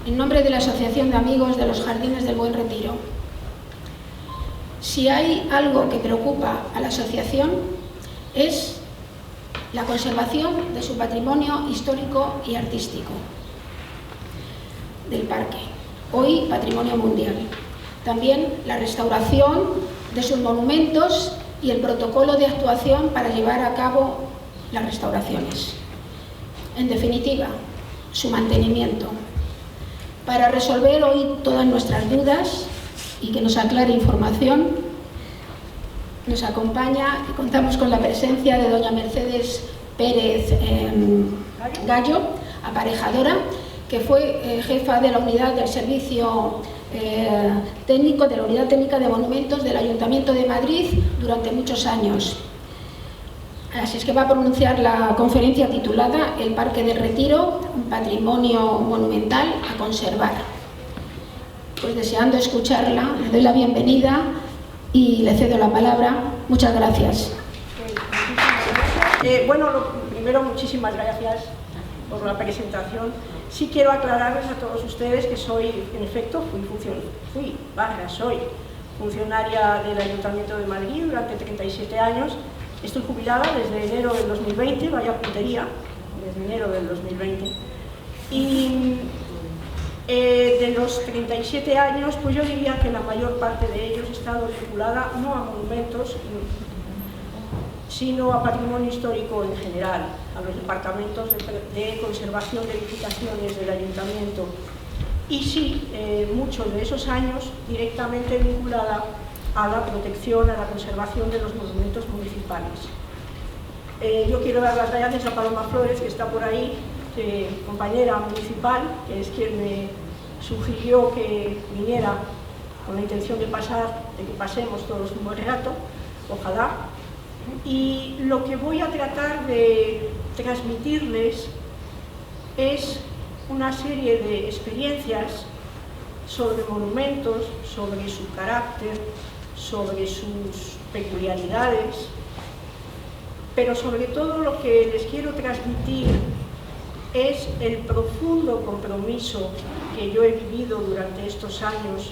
en nombre de la Asociación de Amigos de los Jardines del Buen Retiro. Si hay algo que preocupa a la asociación es la conservación de su patrimonio histórico y artístico del parque, hoy patrimonio mundial. También la restauración de sus monumentos y el protocolo de actuación para llevar a cabo las restauraciones. En definitiva, su mantenimiento. Para resolver hoy todas nuestras dudas y que nos aclare información, nos acompaña y contamos con la presencia de doña Mercedes Pérez Gallo, aparejadora, que fue jefa de la unidad del servicio técnico, de la unidad técnica de monumentos del Ayuntamiento de Madrid durante muchos años. Así es que va a pronunciar la conferencia titulada El Parque del Retiro, un patrimonio monumental a conservar. Pues deseando escucharla, le doy la bienvenida y le cedo la palabra. Muchas gracias. Bueno, primero, muchísimas gracias por la presentación. Sí quiero aclararles a todos ustedes que soy, en efecto, soy funcionaria del Ayuntamiento de Madrid durante 37 años. Estoy jubilada desde enero del 2020, vaya puntería, desde enero del 2020. Y de los 37 años, pues yo diría que la mayor parte de ellos he estado vinculada no a monumentos, sino a patrimonio histórico en general, a los departamentos de conservación de edificaciones del Ayuntamiento. Y sí, muchos de esos años directamente vinculada a la protección, a la conservación de los monumentos municipales. Yo quiero dar las gracias a Paloma Flores, que está por ahí, compañera municipal, que es quien me sugirió que viniera con la intención de que pasemos todos un buen rato, ojalá. Y lo que voy a tratar de transmitirles es una serie de experiencias sobre monumentos, sobre su carácter, sobre sus peculiaridades, pero sobre todo lo que les quiero transmitir es el profundo compromiso que yo he vivido durante estos años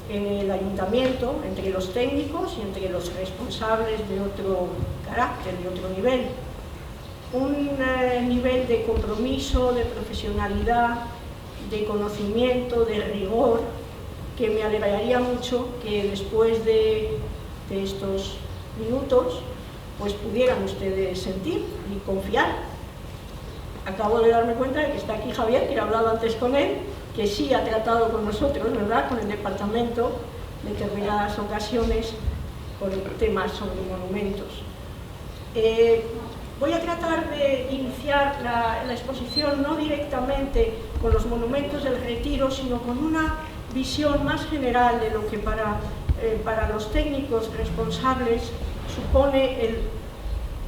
en el Ayuntamiento, entre los técnicos y entre los responsables de otro carácter, de otro nivel. Un nivel de compromiso, de profesionalidad, de conocimiento, de rigor, que me alegraría mucho que después de estos minutos pues pudieran ustedes sentir y confiar. Acabo de darme cuenta de que está aquí Javier, que he hablado antes con él, que sí ha tratado con nosotros, ¿verdad?, con el departamento, en determinadas ocasiones, con temas sobre monumentos. Voy a tratar de iniciar la exposición no directamente con los monumentos del Retiro, sino con una visión más general de lo que para los técnicos responsables supone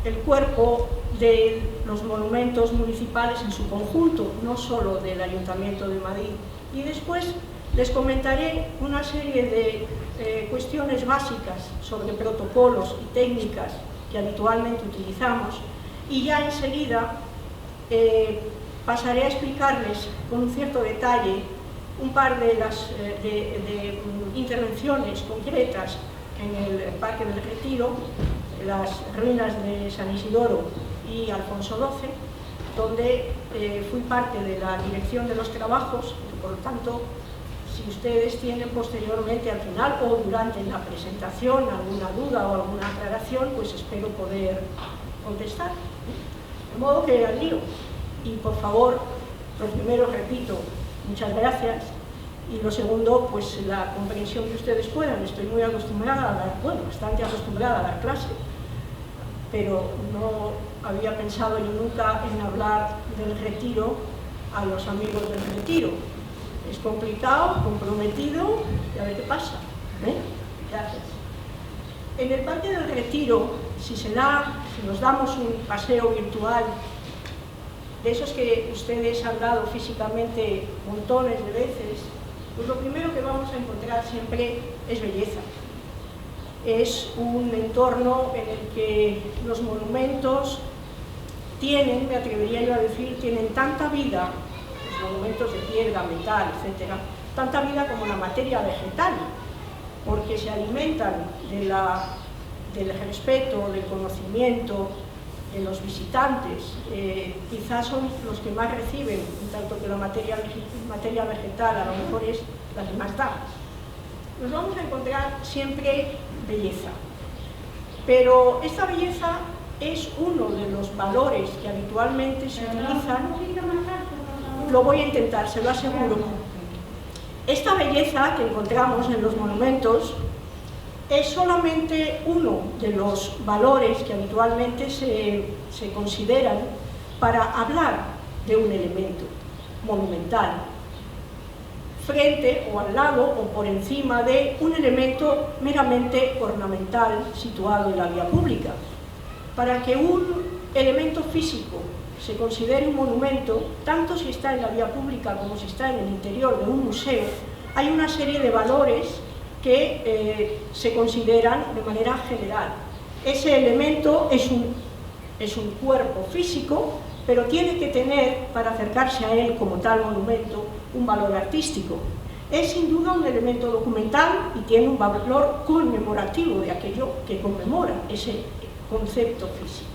el cuerpo de los monumentos municipales en su conjunto, no solo del Ayuntamiento de Madrid. Y después les comentaré una serie de cuestiones básicas sobre protocolos y técnicas que habitualmente utilizamos, y ya enseguida pasaré a explicarles con un cierto detalle un par de las intervenciones concretas en el Parque del Retiro, las ruinas de San Isidoro y Alfonso XII, donde fui parte de la dirección de los trabajos. Por lo tanto, si ustedes tienen posteriormente al final o durante la presentación alguna duda o alguna aclaración, pues espero poder contestar. De modo que al lío. Y por favor, lo primero, repito, muchas gracias. Y lo segundo, pues la comprensión que ustedes puedan. Estoy muy acostumbrada a dar, bueno, bastante acostumbrada a dar clase, pero no había pensado yo nunca en hablar del Retiro a los amigos del Retiro. Es complicado, comprometido, y a ver qué pasa. Gracias. En el Parque del Retiro, si nos damos un paseo virtual, de esos que ustedes han dado físicamente montones de veces, pues lo primero que vamos a encontrar siempre es belleza. Es un entorno en el que los monumentos tienen, me atrevería yo a decir, tienen tanta vida, monumentos de piedra, metal, etc., tanta vida como la materia vegetal, porque se alimentan del respeto, del conocimiento de los visitantes. Quizás son los que más reciben, en tanto que la materia vegetal a lo mejor es la que más da. Nos vamos a encontrar siempre belleza, pero esta belleza es uno de los valores que habitualmente se utilizan. Lo voy a intentar, se lo aseguro. Esta belleza que encontramos en los monumentos es solamente uno de los valores que habitualmente se consideran para hablar de un elemento monumental, frente o al lado o por encima de un elemento meramente ornamental situado en la vía pública. Para que un elemento físico se considere un monumento, tanto si está en la vía pública como si está en el interior de un museo, hay una serie de valores que se consideran de manera general. Ese elemento es un cuerpo físico, pero tiene que tener, para acercarse a él como tal monumento, un valor artístico. Es sin duda un elemento documental y tiene un valor conmemorativo de aquello que conmemora ese concepto físico.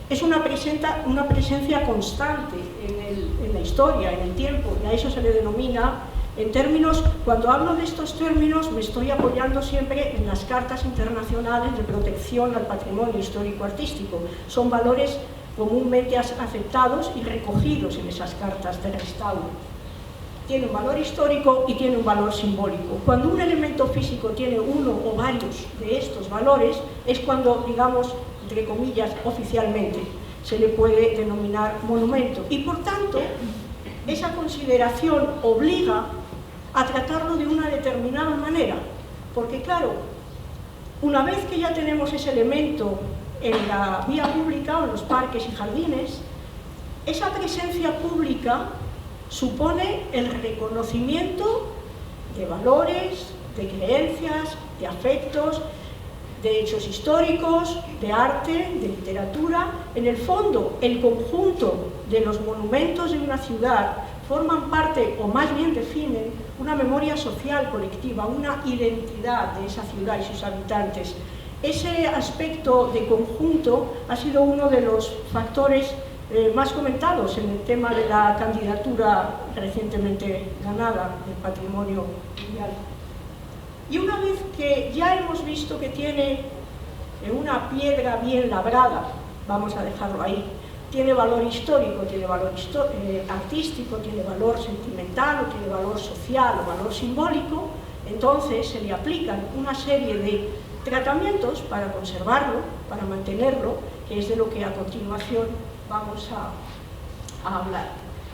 Es una presencia constante en la historia, en el tiempo, y a eso se le denomina, en términos, cuando hablo de estos términos me estoy apoyando siempre en las cartas internacionales de protección al patrimonio histórico-artístico. Son valores comúnmente aceptados y recogidos en esas cartas de restauro. Tiene un valor histórico y tiene un valor simbólico. Cuando un elemento físico tiene uno o varios de estos valores, es cuando, digamos, entre comillas, oficialmente, se le puede denominar monumento. Y por tanto, esa consideración obliga a tratarlo de una determinada manera. Porque claro, una vez que ya tenemos ese elemento en la vía pública o en los parques y jardines, esa presencia pública supone el reconocimiento de valores, de creencias, de afectos, de hechos históricos, de arte, de literatura. En el fondo, el conjunto de los monumentos de una ciudad forman parte, o más bien definen, una memoria social colectiva, una identidad de esa ciudad y sus habitantes. Ese aspecto de conjunto ha sido uno de los factores más comentados en el tema de la candidatura recientemente ganada del Patrimonio Mundial. Y una vez que ya hemos visto que tiene una piedra bien labrada, vamos a dejarlo ahí, tiene valor histórico, tiene valor artístico, tiene valor sentimental, o tiene valor social o valor simbólico, entonces se le aplican una serie de tratamientos para conservarlo, para mantenerlo, que es de lo que a continuación vamos a hablar.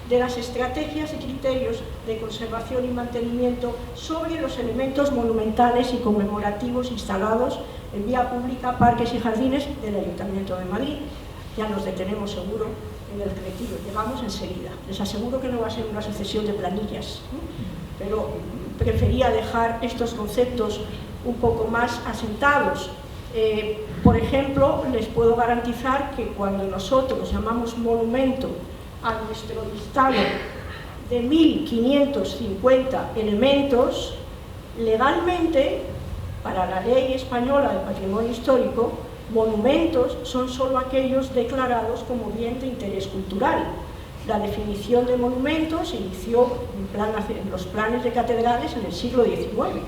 De las estrategias y criterios de conservación y mantenimiento sobre los elementos monumentales y conmemorativos instalados en vía pública, parques y jardines del Ayuntamiento de Madrid. Ya nos detenemos seguro en el retiro, llegamos enseguida. Les aseguro que no va a ser una sucesión de planillas, pero prefería dejar estos conceptos un poco más asentados. Por ejemplo, les puedo garantizar que cuando nosotros llamamos monumento a nuestro listado de 1550 elementos, legalmente, para la ley española del patrimonio histórico, monumentos son solo aquellos declarados como bien de interés cultural. La definición de monumentos se inició en los planes de catedrales en el siglo XIX.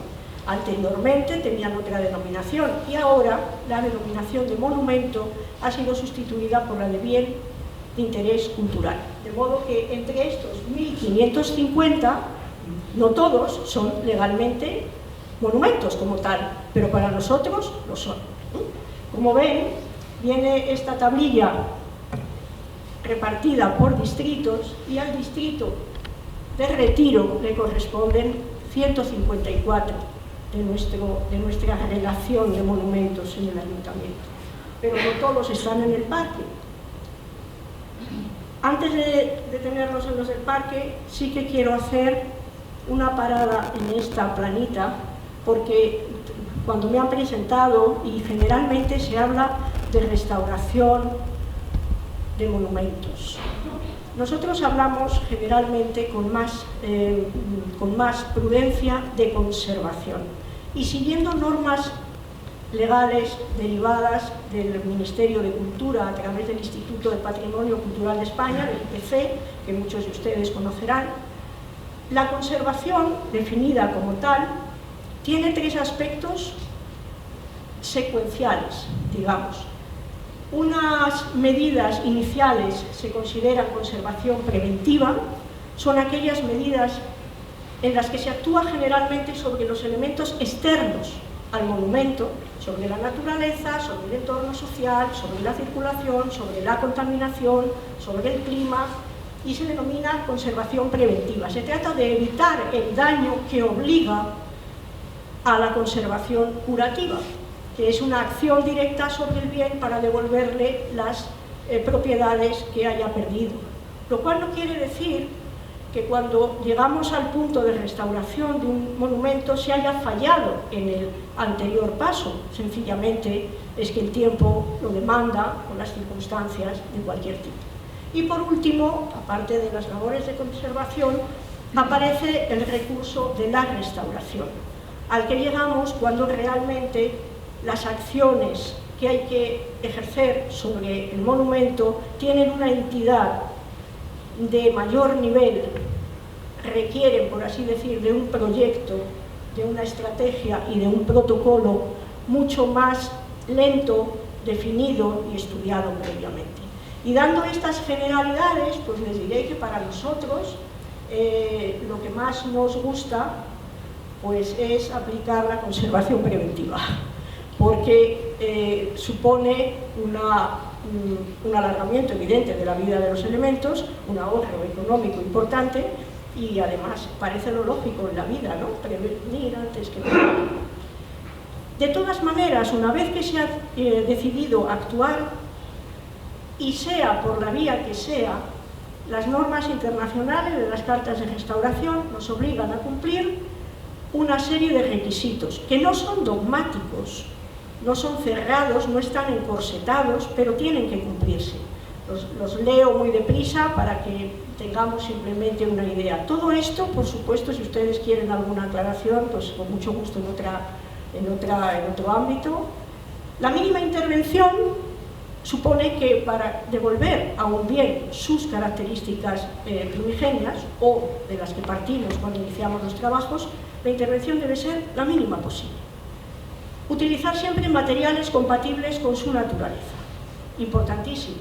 Anteriormente tenían otra denominación y ahora la denominación de monumento ha sido sustituida por la de bien de interés cultural. De modo que entre estos 1550, no todos son legalmente monumentos como tal, pero para nosotros lo son. Como ven, viene esta tablilla repartida por distritos y al distrito de Retiro le corresponden 154 de nuestra relación de monumentos en el ayuntamiento. Pero no todos están en el parque. Antes de detenernos en los del parque, sí que quiero hacer una parada en esta planita, porque cuando me han presentado, y generalmente se habla de restauración, de monumentos. Nosotros hablamos generalmente con más prudencia de conservación y siguiendo normas legales derivadas del Ministerio de Cultura a través del Instituto de Patrimonio Cultural de España, el IPC, que muchos de ustedes conocerán. La conservación, definida como tal, tiene tres aspectos secuenciales, digamos. Unas medidas iniciales se consideran conservación preventiva, son aquellas medidas en las que se actúa generalmente sobre los elementos externos al monumento, sobre la naturaleza, sobre el entorno social, sobre la circulación, sobre la contaminación, sobre el clima, y se denomina conservación preventiva. Se trata de evitar el daño que obliga a la conservación curativa, que es una acción directa sobre el bien para devolverle las propiedades que haya perdido. Lo cual no quiere decir que cuando llegamos al punto de restauración de un monumento se haya fallado en el anterior paso. Sencillamente es que el tiempo lo demanda o las circunstancias de cualquier tipo. Y por último, aparte de las labores de conservación, aparece el recurso de la restauración, al que llegamos cuando realmente las acciones que hay que ejercer sobre el monumento tienen una entidad de mayor nivel, requieren, por así decir, de un proyecto, de una estrategia y de un protocolo mucho más lento, definido y estudiado previamente. Y dando estas generalidades, pues les diré que para nosotros lo que más nos gusta pues es aplicar la conservación preventiva, porque supone un alargamiento evidente de la vida de los elementos, un ahorro económico importante y además parece lo lógico en la vida, ¿no? Prevenir antes que prevenir. De todas maneras, una vez que se ha decidido actuar, y sea por la vía que sea, las normas internacionales de las cartas de restauración nos obligan a cumplir una serie de requisitos que no son dogmáticos, no son cerrados, no están encorsetados, pero tienen que cumplirse. Los leo muy deprisa para que tengamos simplemente una idea. Todo esto, por supuesto, si ustedes quieren alguna aclaración, pues con mucho gusto en otro ámbito. La mínima intervención supone que para devolver a un bien sus características primigenias o de las que partimos cuando iniciamos los trabajos, la intervención debe ser la mínima posible. Utilizar siempre materiales compatibles con su naturaleza, importantísimo.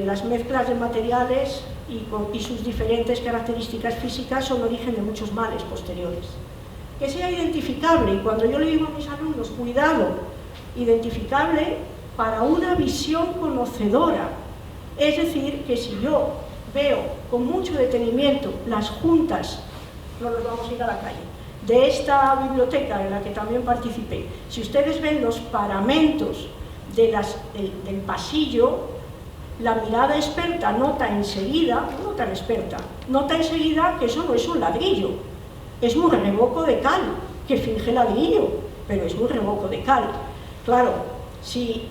Las mezclas de materiales y sus diferentes características físicas son origen de muchos males posteriores. Que sea identificable, y cuando yo le digo a mis alumnos, cuidado, identificable para una visión conocedora, es decir, que si yo veo con mucho detenimiento las juntas, no nos vamos a ir a la calle, de esta biblioteca en la que también participé, si ustedes ven los paramentos del pasillo, la mirada experta nota enseguida, no tan experta, nota enseguida que eso no es un ladrillo, es un revoco de cal, que finge ladrillo, pero es un revoco de cal. Claro, si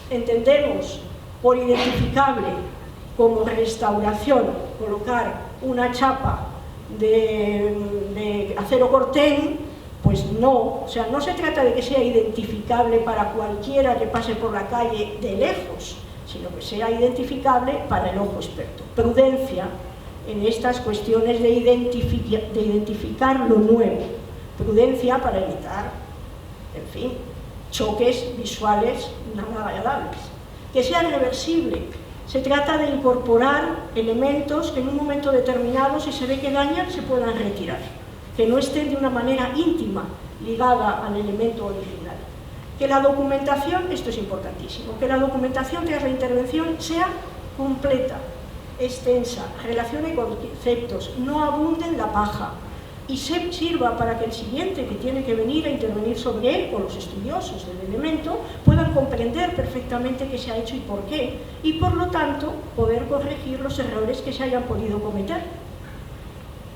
entendemos por identificable como restauración colocar una chapa de acero corten, pues no, o sea, no se trata de que sea identificable para cualquiera que pase por la calle de lejos, sino que sea identificable para el ojo experto. Prudencia en estas cuestiones de identificar lo nuevo, prudencia para evitar, en fin, choques visuales nada agradables. Que sea reversible. Se trata de incorporar elementos que en un momento determinado, si se ve que dañan, se puedan retirar. Que no estén de una manera íntima ligada al elemento original. Que la documentación, esto es importantísimo, que la documentación tras la intervención sea completa, extensa, relacione conceptos, no abunde en la paja, y sirva para que el siguiente que tiene que venir a intervenir sobre él, o los estudiosos del elemento, puedan comprender perfectamente qué se ha hecho y por qué, y por lo tanto poder corregir los errores que se hayan podido cometer.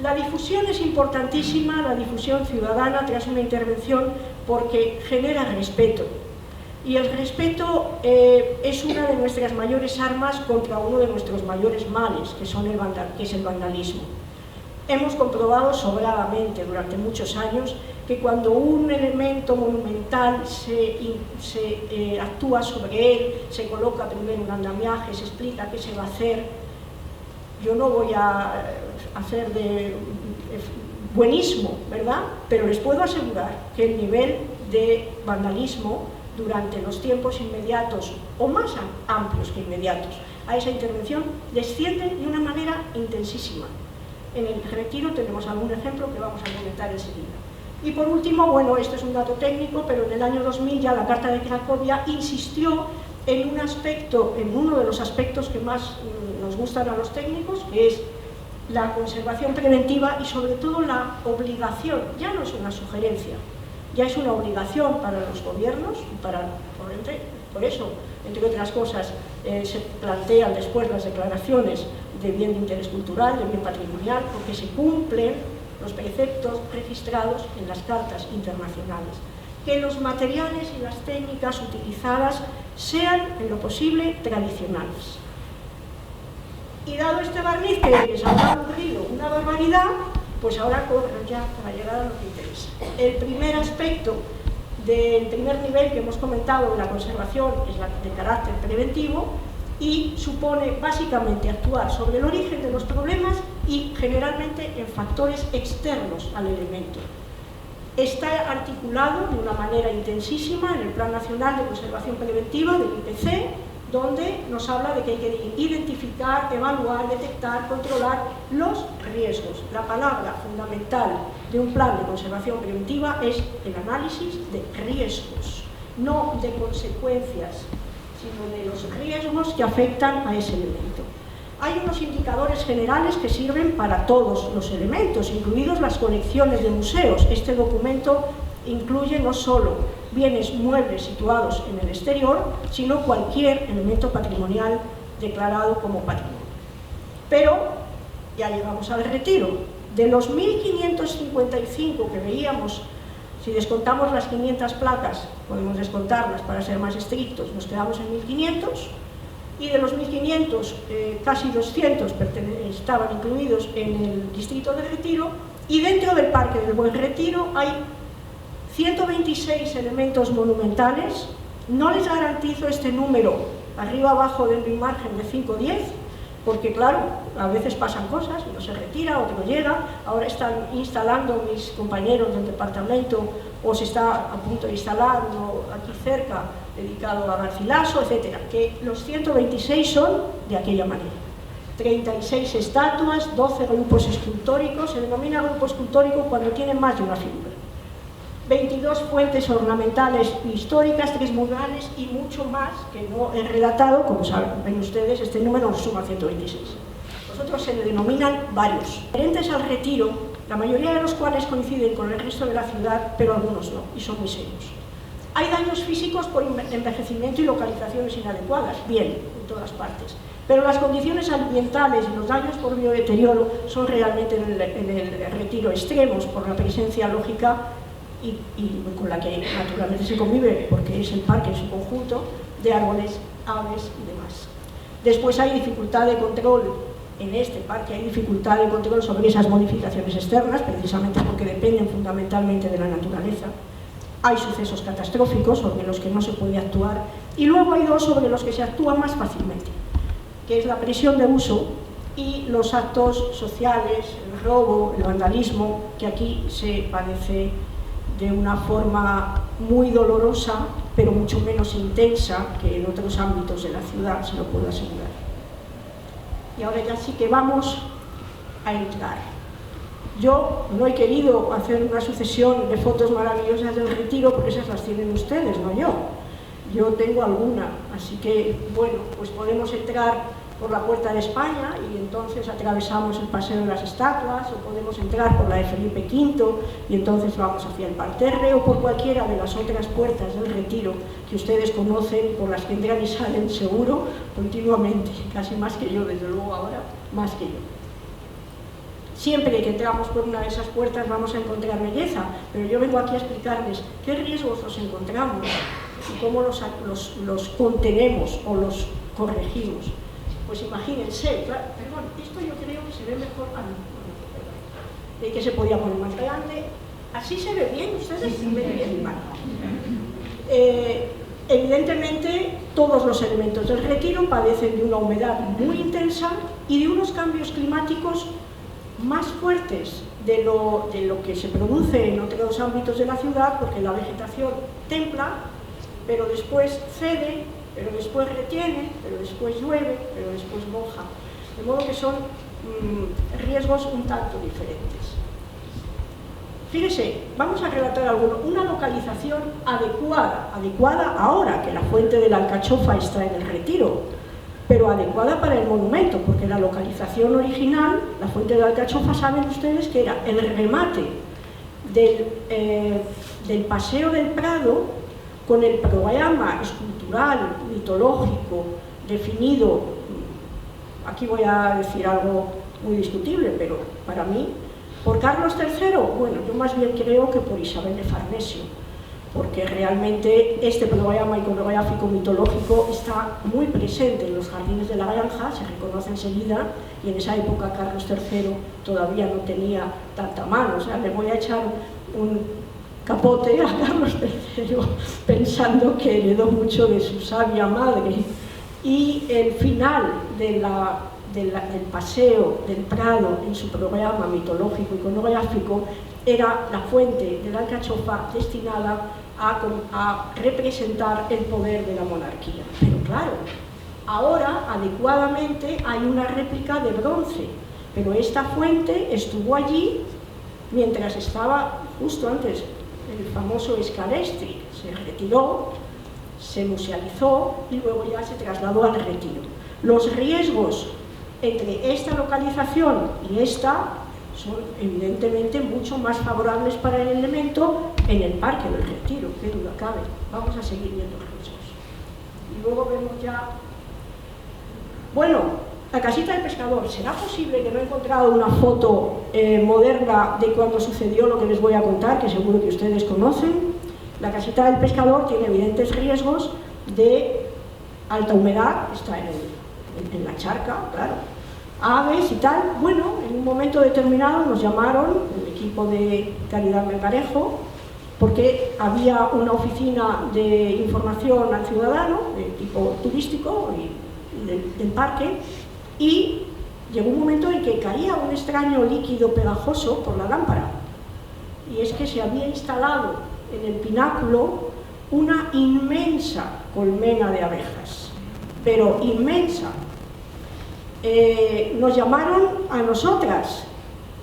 La difusión es importantísima, la difusión ciudadana tras una intervención, porque genera respeto. Y el respeto es una de nuestras mayores armas contra uno de nuestros mayores males, que es el vandalismo. Hemos comprobado sobradamente durante muchos años que cuando un elemento monumental se actúa sobre él, se coloca primero un andamiaje, se explica qué se va a hacer. Yo no voy a hacer de buenismo, ¿verdad? Pero les puedo asegurar que el nivel de vandalismo durante los tiempos inmediatos o más amplios que inmediatos a esa intervención desciende de una manera intensísima. En el Retiro tenemos algún ejemplo que vamos a comentar enseguida. Y por último, bueno, esto es un dato técnico, pero en el año 2000 ya la Carta de Cracovia insistió en un aspecto, en uno de los aspectos que más nos gustan a los técnicos, que es la conservación preventiva y sobre todo la obligación, ya no es una sugerencia, ya es una obligación para los gobiernos y por eso, entre otras cosas, se plantean después las declaraciones de bien de interés cultural, de bien patrimonial, porque se cumplen los preceptos registrados en las cartas internacionales. Que los materiales y las técnicas utilizadas sean, en lo posible, tradicionales. Y dado este barniz que les habrá ocurrido una barbaridad, pues ahora corro ya para llegar a lo que interesa. El primer aspecto del primer nivel que hemos comentado de la conservación es la de carácter preventivo y supone básicamente actuar sobre el origen de los problemas y generalmente en factores externos al elemento. Está articulado de una manera intensísima en el Plan Nacional de Conservación Preventiva del IPC, donde nos habla de que hay que identificar, evaluar, detectar, controlar los riesgos. La palabra fundamental de un plan de conservación preventiva es el análisis de riesgos, no de consecuencias, sino de los riesgos que afectan a ese elemento. Hay unos indicadores generales que sirven para todos los elementos, incluidos las colecciones de museos. Este documento incluye no solo bienes muebles situados en el exterior, sino cualquier elemento patrimonial declarado como patrimonio. Pero ya llegamos al Retiro. De los 1.555 que veíamos, si descontamos las 500 placas, podemos descontarlas para ser más estrictos, nos quedamos en 1.500, y de los 1.500, casi 200 estaban incluidos en el distrito de Retiro, y dentro del Parque del Buen Retiro hay 126 elementos monumentales. No les garantizo este número arriba abajo de mi margen de 5 o 10, porque claro, a veces pasan cosas, uno se retira, otro llega, ahora están instalando mis compañeros del departamento, o se está a punto de instalar uno aquí cerca, dedicado a Garcilaso, etcétera, que los 126 son de aquella manera. 36 estatuas, 12 grupos escultóricos, se denomina grupo escultórico cuando tiene más de una figura. 22 fuentes ornamentales e históricas, 3 murales y mucho más que no he relatado, como saben, ven ustedes, este número nos suma 126. Los otros se le denominan varios, diferentes al Retiro, la mayoría de los cuales coinciden con el resto de la ciudad, pero algunos no, y son muy serios. Hay daños físicos por envejecimiento y localizaciones inadecuadas, bien, en todas partes, pero las condiciones ambientales y los daños por biodeterioro son realmente en el Retiro extremos por la presencia lógica y con la que naturalmente se convive, porque es el parque en su conjunto, de árboles, aves y demás. Después hay dificultad de control, en este parque hay dificultad de control sobre esas modificaciones externas, precisamente porque dependen fundamentalmente de la naturaleza. Hay sucesos catastróficos sobre los que no se puede actuar, y luego hay dos sobre los que se actúa más fácilmente, que es la presión de uso y los actos sociales, el robo, el vandalismo, que aquí se padece de una forma muy dolorosa, pero mucho menos intensa que en otros ámbitos de la ciudad, se lo puedo asegurar. Y ahora ya sí que vamos a entrar. Yo no he querido hacer una sucesión de fotos maravillosas del Retiro, porque esas las tienen ustedes, no yo. Yo tengo alguna, así que, bueno, pues podemos entrar por la Puerta de España y entonces atravesamos el Paseo de las Estatuas, o podemos entrar por la de Felipe V y entonces vamos hacia el parterre, o por cualquiera de las otras puertas del Retiro que ustedes conocen, por las que entran y salen seguro continuamente, casi más que yo, desde luego ahora, más que yo. Siempre que entramos por una de esas puertas vamos a encontrar belleza, pero yo vengo aquí a explicarles qué riesgos nos encontramos y cómo los contenemos o los corregimos. Pues imagínense, claro, perdón, esto yo creo que se ve mejor a mí, que se podía poner más grande, así se ve bien, ustedes se ven bien, vale. Evidentemente, todos los elementos del Retiro padecen de una humedad muy intensa y de unos cambios climáticos más fuertes de lo que se produce en otros ámbitos de la ciudad, porque la vegetación templa, pero después cede, pero después retiene, pero después llueve, pero después moja. De modo que son riesgos un tanto diferentes. Fíjese, vamos a relatar alguno. Una localización adecuada ahora que la fuente de la Alcachofa está en el Retiro, pero adecuada para el monumento, porque la localización original, la fuente de la Alcachofa, saben ustedes que era el remate del Paseo del Prado con el programa escultural, mitológico, definido. Aquí voy a decir algo muy discutible, pero para mí, por Carlos III, bueno, yo más bien creo que por Isabel de Farnesio, porque realmente este programa iconográfico mitológico está muy presente en los jardines de la Granja, se reconoce enseguida, y en esa época Carlos III todavía no tenía tanta mano. O sea, le voy a echar un capote a Carlos III pensando que heredó mucho de su sabia madre. Y el final del paseo del Prado en su programa mitológico iconográfico era la fuente de la Alcachofa destinada a representar el poder de la monarquía. Pero claro, ahora adecuadamente hay una réplica de bronce, pero esta fuente estuvo allí mientras estaba justo antes el famoso Scalestri, se retiró, se musealizó y luego ya se trasladó al Retiro. Los riesgos entre esta localización y esta son evidentemente mucho más favorables para el elemento en el Parque del Retiro, qué duda cabe. Vamos a seguir viendo riesgos. Y luego vemos ya... Bueno, la casita del pescador. ¿Será posible que no he encontrado una foto moderna de cuando sucedió lo que les voy a contar, que seguro que ustedes conocen? La casita del pescador tiene evidentes riesgos de alta humedad, está en la charca, claro, aves y tal. Bueno, en un momento determinado nos llamaron el equipo de Caridad Melgarejo, porque había una oficina de información al ciudadano, de tipo turístico y del parque, y llegó un momento en que caía un extraño líquido pegajoso por la lámpara, y es que se había instalado en el pináculo una inmensa colmena de abejas, pero inmensa. Nos llamaron a nosotras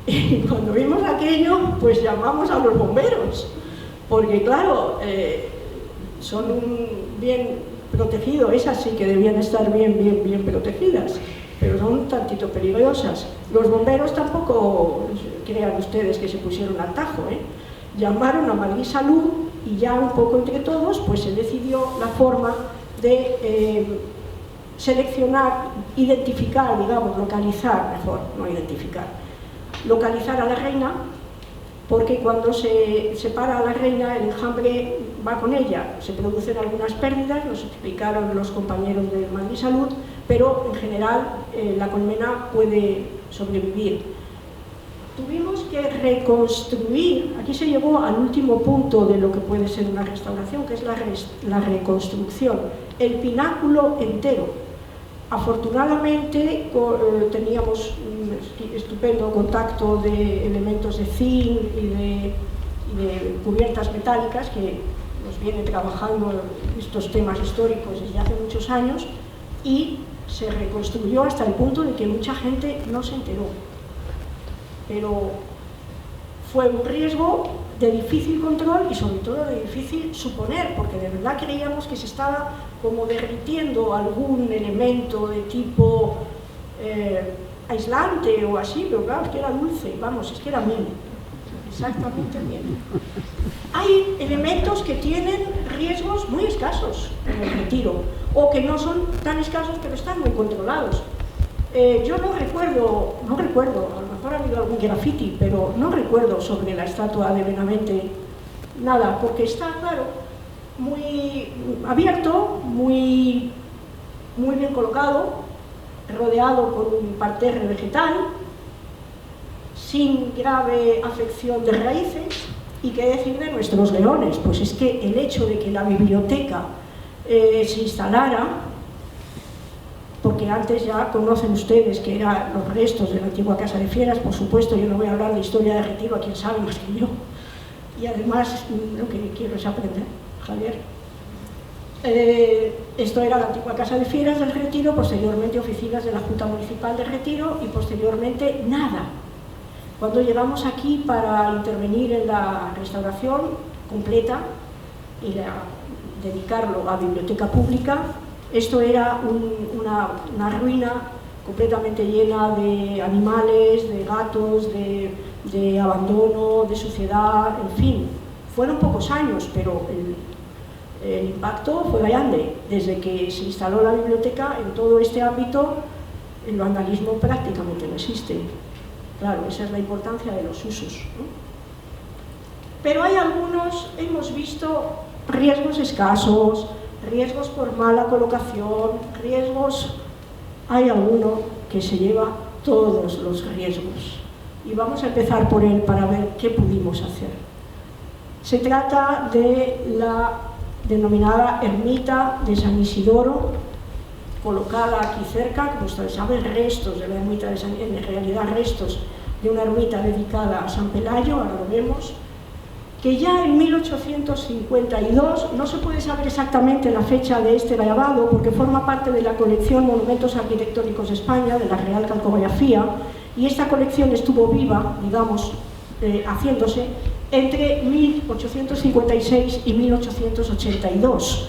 y cuando vimos aquello, pues llamamos a los bomberos, porque claro, son bien protegidos, esas sí que debían estar bien protegidas, pero son un tantito peligrosas. Los bomberos tampoco crean ustedes que se pusieron al tajo, llamaron a Madrid Salud y ya un poco entre todos pues se decidió la forma de seleccionar, identificar, digamos, localizar, mejor, no identificar, localizar a la reina, porque cuando se separa a la reina el enjambre va con ella, se producen algunas pérdidas, nos explicaron los compañeros de Madrid Salud, pero en general la colmena puede sobrevivir. Tuvimos que reconstruir, aquí se llegó al último punto de lo que puede ser una restauración, que es la reconstrucción, el pináculo entero. Afortunadamente teníamos un estupendo contacto de elementos de zinc y de cubiertas metálicas que nos viene trabajando estos temas históricos desde hace muchos años, y se reconstruyó hasta el punto de que mucha gente no se enteró. Pero fue un riesgo de difícil control y sobre todo de difícil suponer, porque de verdad creíamos que se estaba como derritiendo algún elemento de tipo aislante o así, pero claro, es que era dulce, vamos, es que era miel, exactamente miel. Hay elementos que tienen riesgos muy escasos en el Retiro, o que no son tan escasos pero están muy controlados. Yo no recuerdo, a lo mejor ha habido algún graffiti, pero no recuerdo sobre la estatua de Benavente nada, porque está claro, muy abierto, muy bien colocado, rodeado por un parterre vegetal, sin grave afección de raíces. ¿Y qué decir de nuestros leones? Pues es que el hecho de que la biblioteca se instalara, porque antes ya conocen ustedes que eran los restos de la antigua Casa de Fieras, por supuesto, yo no voy a hablar de historia de Retiro, a quien sabe más que yo, y además lo que quiero es aprender, Javier. Esto era la antigua Casa de Fieras del Retiro, posteriormente oficinas de la Junta Municipal de Retiro y posteriormente nada. Cuando llegamos aquí para intervenir en la restauración completa y dedicarlo a biblioteca pública, esto era una ruina completamente llena de animales, de gatos, de abandono, de suciedad, en fin. Fueron pocos años, pero el impacto fue grande. Desde que se instaló la biblioteca en todo este ámbito, el vandalismo prácticamente no existe. Claro, esa es la importancia de los usos, ¿no? Pero hay algunos, hemos visto riesgos escasos, riesgos por mala colocación, riesgos, hay alguno que se lleva todos los riesgos. Y vamos a empezar por él para ver qué pudimos hacer. Se trata de la denominada ermita de San Isidoro, colocada aquí cerca, como ustedes saben, restos de la ermita de San Isidoro, en realidad restos de una ermita dedicada a San Pelayo, ahora lo vemos, que ya en 1852, no se puede saber exactamente la fecha de este grabado, porque forma parte de la colección Monumentos Arquitectónicos de España, de la Real Calcografía, y esta colección estuvo viva, digamos, haciéndose entre 1856 y 1882.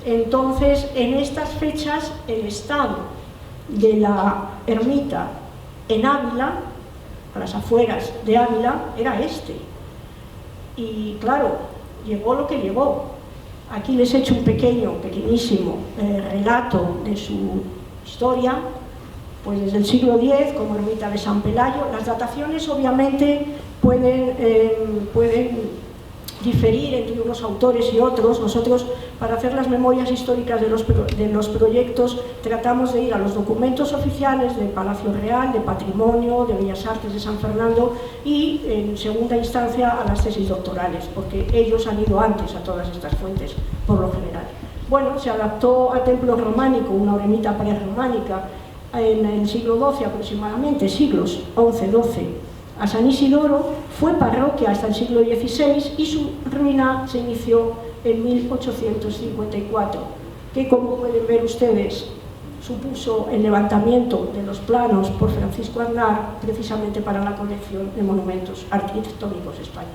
Entonces, en estas fechas, el estado de la ermita en Ávila, a las afueras de Ávila, era este. Y claro, llegó lo que llegó. Aquí les he hecho un pequeñísimo relato de su historia, pues desde el siglo X, como ermita de San Pelayo. Las dataciones obviamente pueden diferir entre unos autores y otros. Nosotros, para hacer las memorias históricas de los proyectos, tratamos de ir a los documentos oficiales del Palacio Real, de Patrimonio, de Bellas Artes de San Fernando y, en segunda instancia, a las tesis doctorales, porque ellos han ido antes a todas estas fuentes, por lo general. Bueno, se adaptó al templo románico, una ermita prerrománica, en el siglo XII aproximadamente, siglos XI-XII, a San Isidoro, fue parroquia hasta el siglo XVI y su ruina se inició en 1854, que, como pueden ver ustedes, supuso el levantamiento de los planos por Francisco Aznar, precisamente para la colección de monumentos arquitectónicos de España.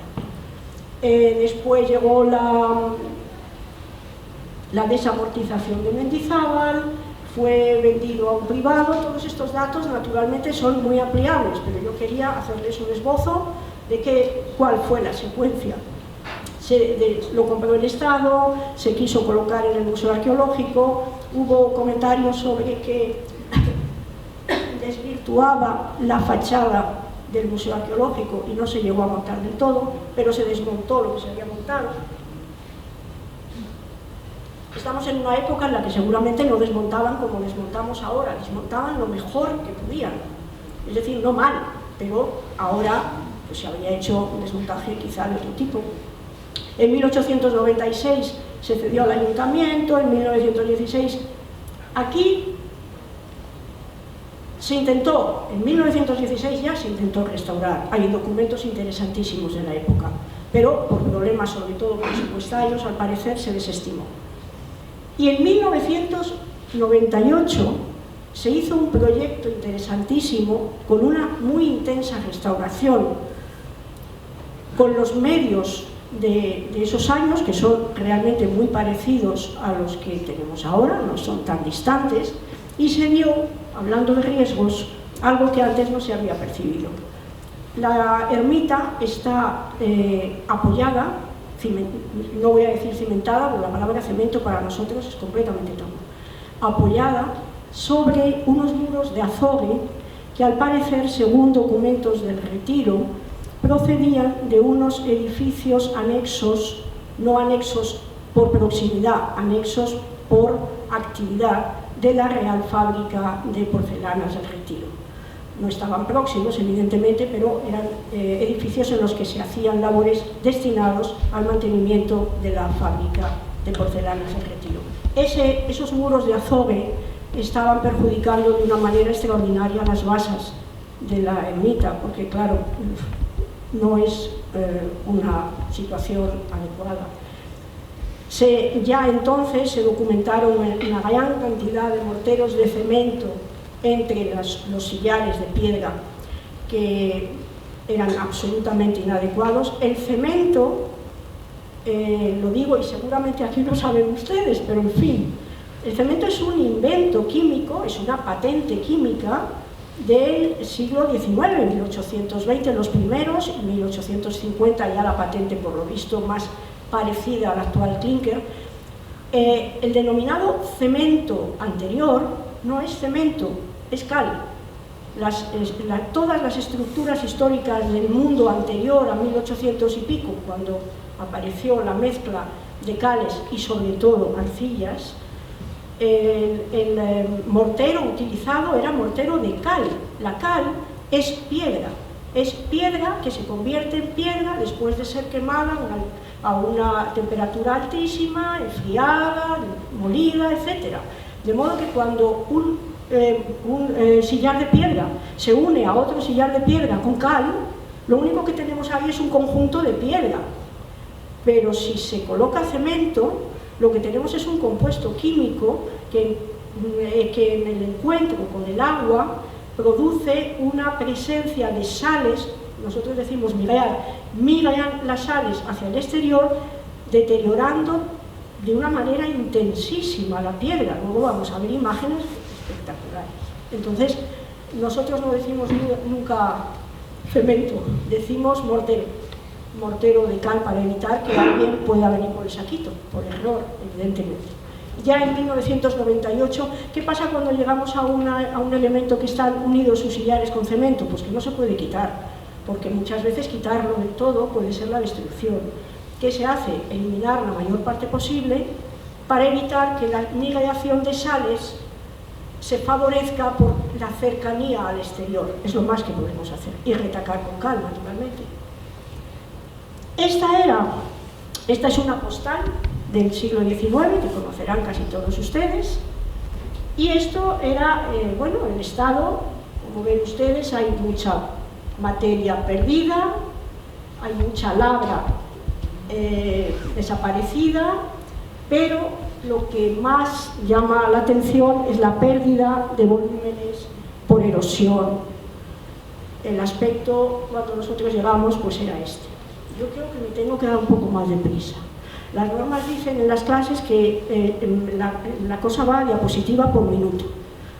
Después llegó la desamortización de Mendizábal, fue vendido a un privado. Todos estos datos naturalmente son muy ampliables, pero yo quería hacerles un esbozo de cuál fue la secuencia. Lo compró el Estado, se quiso colocar en el Museo Arqueológico, hubo comentarios sobre que desvirtuaba la fachada del Museo Arqueológico y no se llegó a montar del todo, pero se desmontó lo que se había montado. Estamos en una época en la que seguramente no desmontaban como desmontamos ahora, desmontaban lo mejor que podían, es decir, no mal, pero ahora pues, se había hecho un desmontaje quizá de otro tipo. En 1896 se cedió al ayuntamiento, en 1916 aquí se intentó, en 1916 ya se intentó restaurar, hay documentos interesantísimos de la época, pero por problemas sobre todo presupuestarios al parecer se desestimó. Y en 1998 se hizo un proyecto interesantísimo con una muy intensa restauración, con los medios de esos años, que son realmente muy parecidos a los que tenemos ahora, no son tan distantes, y se dio, hablando de riesgos, algo que antes no se había percibido. La ermita está apoyada, no voy a decir cimentada, porque la palabra cemento para nosotros es completamente tabú, apoyada sobre unos muros de azogue que, al parecer, según documentos del Retiro, procedían de unos edificios anexos, no anexos por proximidad, anexos por actividad de la Real Fábrica de Porcelanas del Retiro. No estaban próximos, evidentemente, pero eran edificios en los que se hacían labores destinados al mantenimiento de la fábrica de porcelanas del Retiro. Esos muros de azogue estaban perjudicando de una manera extraordinaria las basas de la ermita, porque claro, no es una situación adecuada. Ya entonces se documentaron una gran cantidad de morteros de cemento entre los sillares de piedra que eran absolutamente inadecuados. El cemento, lo digo y seguramente aquí lo saben ustedes, pero en fin, el cemento es un invento químico, es una patente química del siglo XIX, 1820 los primeros, en 1850 ya la patente por lo visto más parecida al actual clinker. El denominado cemento anterior no es cemento, es cal. Todas las estructuras históricas del mundo anterior a 1800 y pico, cuando apareció la mezcla de cales y sobre todo arcillas, el mortero utilizado era mortero de cal. La cal es piedra que se convierte en piedra después de ser quemada a una temperatura altísima, enfriada, molida, etc. De modo que cuando un sillar de piedra se une a otro sillar de piedra con cal, lo único que tenemos ahí es un conjunto de piedra. Pero si se coloca cemento, lo que tenemos es un compuesto químico que en el encuentro con el agua produce una presencia de sales, nosotros decimos migran las sales hacia el exterior, deteriorando de una manera intensísima la piedra. Luego vamos a ver imágenes espectaculares. Entonces, nosotros no decimos nunca cemento, decimos mortero de cal para evitar que alguien pueda venir por el saquito, por error, evidentemente. Ya en 1998, ¿qué pasa cuando llegamos a un elemento que están unidos sus sillares con cemento? Pues que no se puede quitar, porque muchas veces quitarlo del todo puede ser la destrucción. ¿Qué se hace? Eliminar la mayor parte posible para evitar que la nidificación de sales se favorezca por la cercanía al exterior. Es lo más que podemos hacer. Y retacar con cal, naturalmente. Esta es una postal del siglo XIX, que conocerán casi todos ustedes, y esto era, el estado, como ven ustedes, hay mucha materia perdida, hay mucha labra desaparecida, pero lo que más llama la atención es la pérdida de volúmenes por erosión. El aspecto, cuando nosotros llegamos, pues era este. Yo creo que me tengo que dar un poco más de prisa. Las normas dicen en las clases que la cosa va a diapositiva por minuto.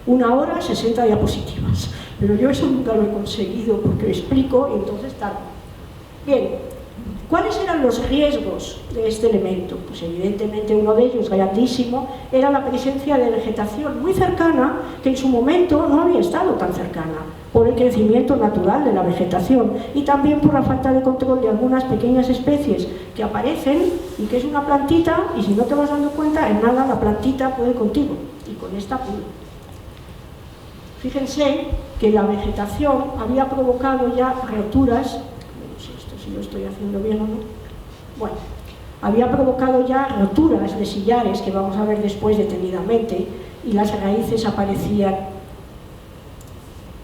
1 hora, 60 diapositivas. Pero yo eso nunca lo he conseguido porque explico y entonces tardo. Bien, ¿cuáles eran los riesgos de este elemento? Pues evidentemente uno de ellos, grandísimo, era la presencia de vegetación muy cercana, que en su momento no había estado tan cercana, por el crecimiento natural de la vegetación y también por la falta de control de algunas pequeñas especies que aparecen y que es una plantita y si no te vas dando cuenta, en nada la plantita puede contigo y con esta puede. Fíjense que la vegetación había provocado ya roturas, no sé si lo estoy haciendo bien o no, bueno, había provocado ya roturas de sillares que vamos a ver después detenidamente y las raíces aparecían.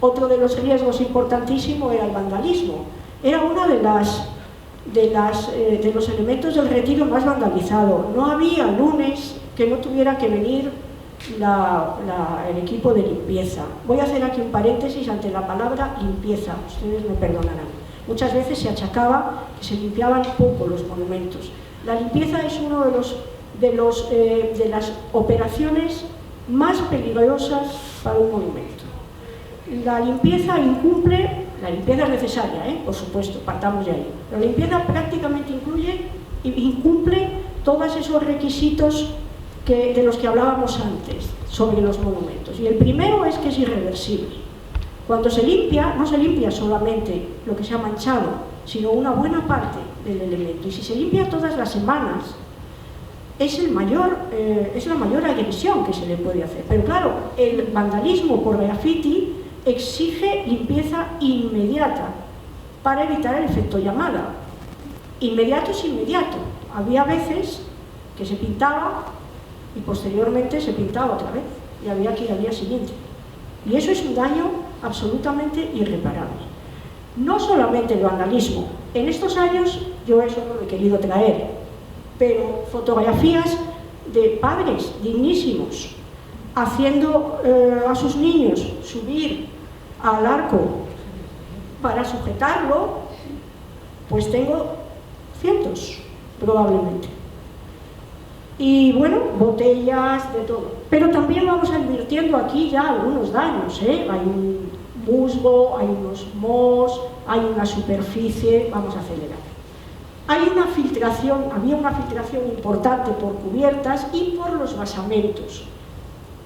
Otro de los riesgos importantísimos era el vandalismo. Era uno de los elementos del retiro más vandalizado. No había lunes que no tuviera que venir el equipo de limpieza. Voy a hacer aquí un paréntesis ante la palabra limpieza, ustedes me perdonarán. Muchas veces se achacaba que se limpiaban poco los monumentos. La limpieza es uno de las operaciones más peligrosas para un monumento. La limpieza es necesaria, por supuesto, partamos de ahí. La limpieza prácticamente incumple todos esos requisitos de los que hablábamos antes sobre los monumentos. Y el primero es que es irreversible. Cuando se limpia, no se limpia solamente lo que se ha manchado, sino una buena parte del elemento. Y si se limpia todas las semanas, es la mayor agresión que se le puede hacer. Pero claro, el vandalismo por graffiti exige limpieza inmediata para evitar el efecto llamada. Inmediato es inmediato. Había veces que se pintaba y posteriormente se pintaba otra vez y había que ir al día siguiente. Y eso es un daño absolutamente irreparable. No solamente el vandalismo. En estos años yo eso no lo he querido traer, pero fotografías de padres dignísimos haciendo a sus niños subir al arco para sujetarlo, pues tengo cientos, probablemente. Y bueno, botellas, de todo. Pero también vamos advirtiendo aquí ya algunos daños, ¿eh? Hay un musgo, hay unos mohos, hay una superficie, vamos a acelerar. Hay una filtración, había una filtración importante por cubiertas y por los basamentos.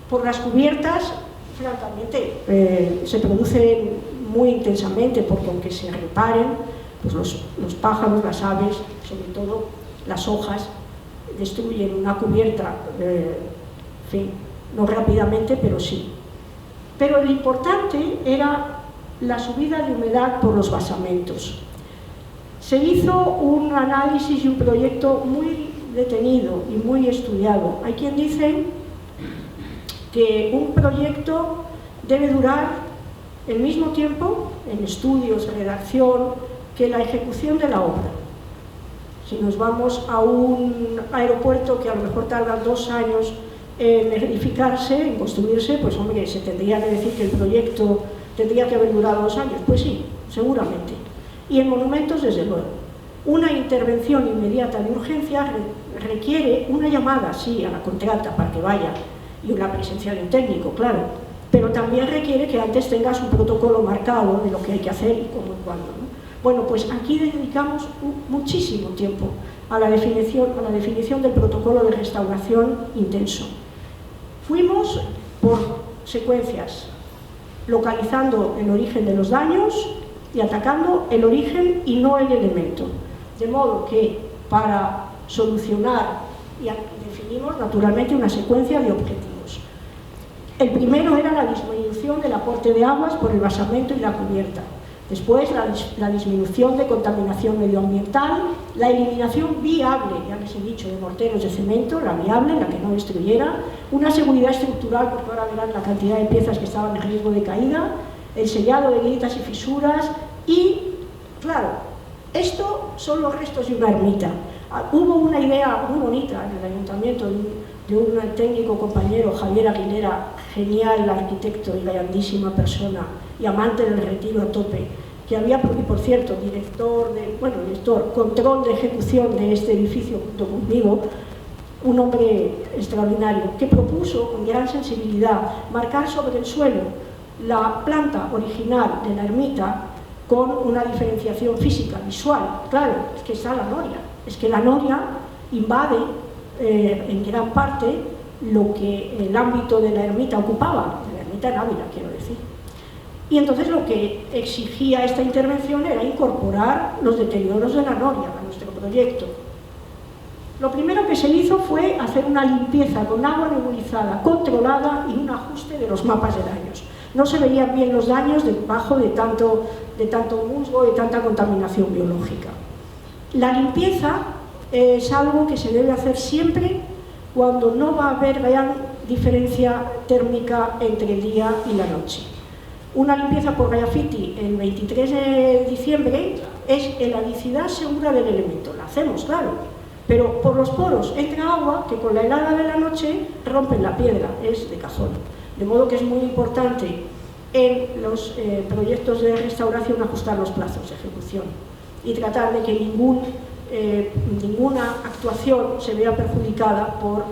Por las cubiertas, francamente, se producen muy intensamente, porque aunque se reparen, pues los pájaros, las aves, sobre todo las hojas, destruyen una cubierta, en fin, no rápidamente, pero sí. Pero lo importante era la subida de humedad por los basamentos. Se hizo un análisis y un proyecto muy detenido y muy estudiado. Hay quien dice que un proyecto debe durar el mismo tiempo en estudios, redacción, que la ejecución de la obra. Si nos vamos a un aeropuerto que a lo mejor tarda 2 años en edificarse, en construirse, pues hombre, se tendría que decir que el proyecto tendría que haber durado 2 años. Pues sí, seguramente. Y en monumentos, desde luego. Una intervención inmediata de urgencia requiere una llamada, sí, a la contrata para que vaya, y una presencia de un técnico, claro, pero también requiere que antes tengas un protocolo marcado de lo que hay que hacer y cómo y cuándo, ¿no? Bueno, pues aquí dedicamos muchísimo tiempo a la definición del protocolo de restauración intenso. Fuimos por secuencias, localizando el origen de los daños y atacando el origen y no el elemento. De modo que para solucionar, y definimos naturalmente una secuencia de objetivos. El primero era la disminución del aporte de aguas por el basamento y la cubierta. Después, la disminución de contaminación medioambiental, la eliminación viable, ya les he dicho, de morteros de cemento, la viable, la que no destruyera, una seguridad estructural, porque ahora verán la cantidad de piezas que estaban en riesgo de caída, el sellado de grietas y fisuras y, claro, esto son los restos de una ermita. Hubo una idea muy bonita en el ayuntamiento de un técnico compañero, Javier Aguilera, genial arquitecto y grandísima persona y amante del retiro a tope, que había, y por cierto, director, control de ejecución de este edificio junto conmigo, un hombre extraordinario, que propuso con gran sensibilidad marcar sobre el suelo la planta original de la ermita con una diferenciación física, visual. Claro, es que está la noria, es que la noria invade en gran parte lo que el ámbito de la ermita ocupaba, de la ermita en Ávila, quiero decir. Y entonces lo que exigía esta intervención era incorporar los deterioros de la noria a nuestro proyecto. Lo primero que se hizo fue hacer una limpieza con agua nebulizada, controlada y un ajuste de los mapas de daños. No se veían bien los daños debajo de tanto musgo, de tanta contaminación biológica. La limpieza es algo que se debe hacer siempre cuando no va a haber gran diferencia térmica entre el día y la noche. Una limpieza por graffiti el 23 de diciembre es heladicidad segura del elemento. La hacemos, claro, pero por los poros entra agua que con la helada de la noche rompen la piedra, es de cajón. De modo que es muy importante en los proyectos de restauración ajustar los plazos de ejecución y tratar de que ninguna actuación se vea perjudicada por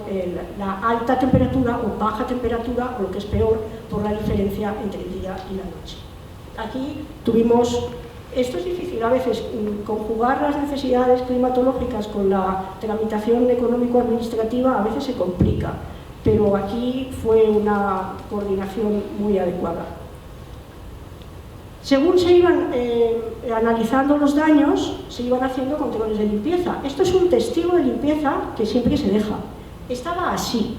la alta temperatura o baja temperatura, o lo que es peor, por la diferencia entre el día y la noche. Aquí tuvimos, esto es difícil a veces, conjugar las necesidades climatológicas con la tramitación económico-administrativa a veces se complica, pero aquí fue una coordinación muy adecuada. Según se iban analizando los daños, se iban haciendo controles de limpieza. Esto es un testigo de limpieza que siempre se deja. estaba así.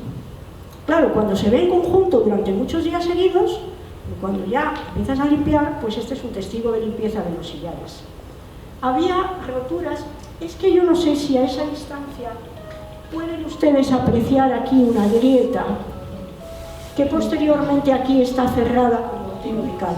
Claro, cuando se ve en conjunto durante muchos días seguidos, cuando ya empiezas a limpiar, pues este es un testigo de limpieza de los sillares. Había roturas, es que yo no sé si a esa distancia pueden ustedes apreciar aquí una grieta que posteriormente aquí está cerrada con mortero de cal.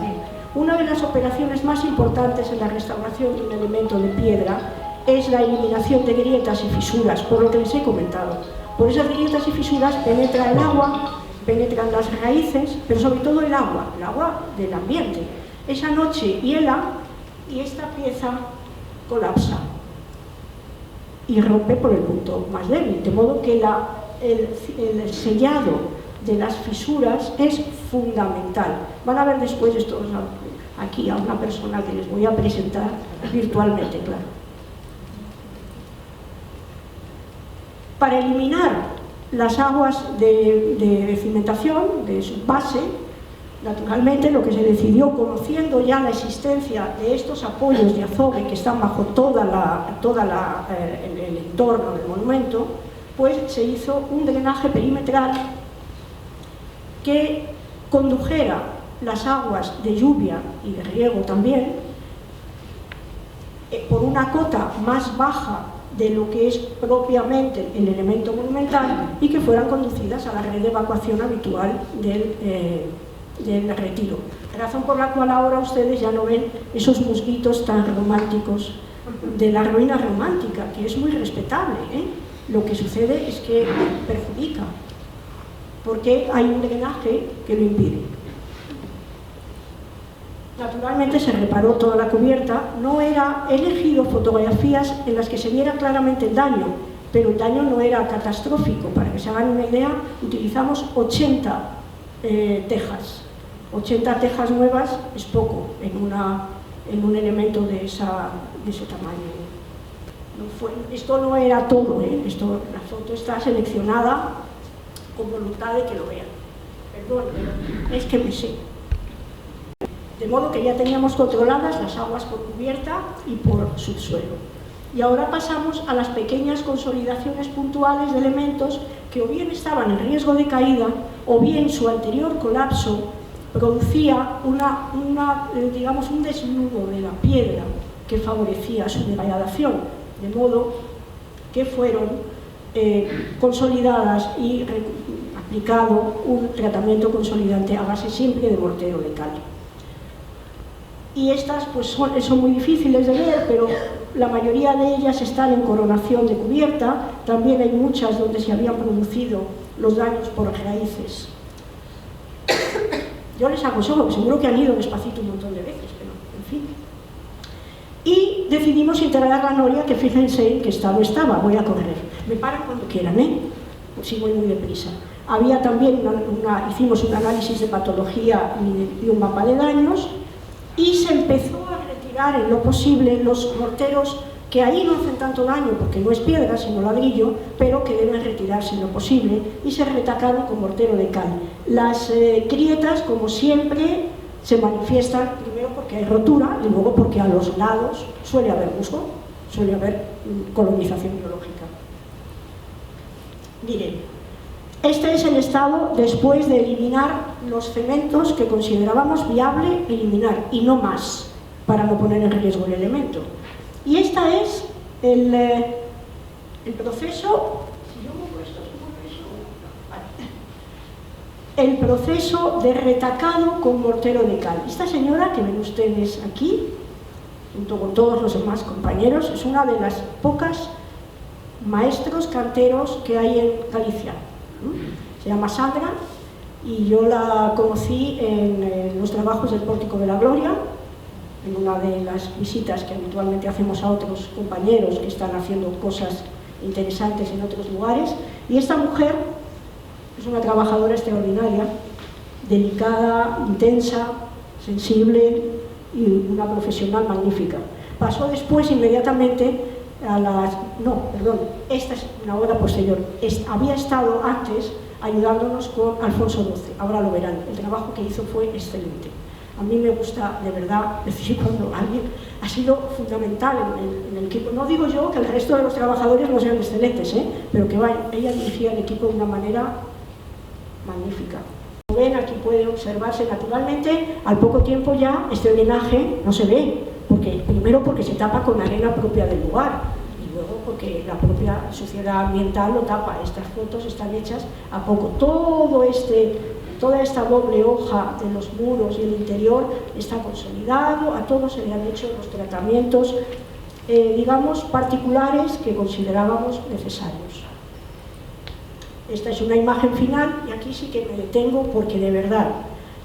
Una de las operaciones más importantes en la restauración de un elemento de piedra es la eliminación de grietas y fisuras, por lo que les he comentado. Por esas grietas y fisuras penetra el agua, penetran las raíces, pero sobre todo el agua del ambiente. Esa noche hiela y esta pieza colapsa y rompe por el punto más débil, de modo que el sellado de las fisuras es fundamental. Van a ver después esto aquí a una persona que les voy a presentar virtualmente, claro. Para eliminar las aguas de cimentación, de su base, naturalmente lo que se decidió, conociendo ya la existencia de estos apoyos de azogue que están bajo todo el entorno del monumento, pues se hizo un drenaje perimetral que condujera las aguas de lluvia y de riego también por una cota más baja de lo que es propiamente el elemento monumental y que fueran conducidas a la red de evacuación habitual del retiro. Razón por la cual ahora ustedes ya no ven esos musguitos tan románticos de la ruina romántica, que es muy respetable, ¿eh? Lo que sucede es que perjudica, porque hay un drenaje que lo impide. Naturalmente se reparó toda la cubierta, no era elegido fotografías en las que se viera claramente el daño, pero el daño no era catastrófico. Para que se hagan una idea, utilizamos 80 tejas. 80 tejas nuevas es poco en un elemento de ese tamaño. Esto no era todo, la foto está seleccionada con voluntad de que lo vean. Perdón, pero es que me sé. De modo que ya teníamos controladas las aguas por cubierta y por subsuelo. Y ahora pasamos a las pequeñas consolidaciones puntuales de elementos que o bien estaban en riesgo de caída o bien su anterior colapso producía digamos, un desnudo de la piedra que favorecía su degradación, de modo que fueron consolidadas y aplicado un tratamiento consolidante a base siempre de mortero de cal. Y estas pues son muy difíciles de ver, pero la mayoría de ellas están en coronación de cubierta. También hay muchas donde se habían producido los daños por raíces. Yo les aconsejo, seguro que han ido despacito un montón de veces, pero en fin. Y decidimos integrar la noria, que fíjense en qué estado estaba. Voy a correr. Me paran cuando quieran, pues sí, voy muy deprisa. Había también hicimos un análisis de patología y un mapa de daños. Y se empezó a retirar en lo posible los morteros que ahí no hacen tanto daño porque no es piedra sino ladrillo, pero que deben retirarse en lo posible, y se retacaron con mortero de cal. Las grietas, como siempre, se manifiestan primero porque hay rotura y luego porque a los lados suele haber musgo, suele haber colonización biológica. Miren. Este es el estado después de eliminar los cementos que considerábamos viable eliminar, y no más, para no poner en riesgo el elemento. Y este es el proceso, el proceso de retacado con mortero de cal. Esta señora que ven ustedes aquí, junto con todos los demás compañeros, es una de las pocas maestros canteros que hay en Galicia. Se llama Sandra y yo la conocí en los trabajos del Pórtico de la Gloria, en una de las visitas que habitualmente hacemos a otros compañeros que están haciendo cosas interesantes en otros lugares. Y esta mujer es una trabajadora extraordinaria, delicada, intensa, sensible y una profesional magnífica. Pasó después inmediatamente esta es una obra posterior. Había estado antes ayudándonos con Alfonso XII, ahora lo verán. El trabajo que hizo fue excelente. A mí me gusta, de verdad, decir cuando alguien ha sido fundamental en el equipo. No digo yo que el resto de los trabajadores no sean excelentes, pero que ella dirigía el equipo de una manera magnífica. Como ven, aquí puede observarse naturalmente, al poco tiempo ya este drenaje no se ve, primero porque se tapa con arena propia del lugar, y luego porque la propia sociedad ambiental lo tapa. Estas fotos están hechas a poco. Toda esta doble hoja de los muros y el interior está consolidado, a todos se le han hecho los tratamientos, digamos, particulares que considerábamos necesarios. Esta es una imagen final y aquí sí que me detengo porque de verdad,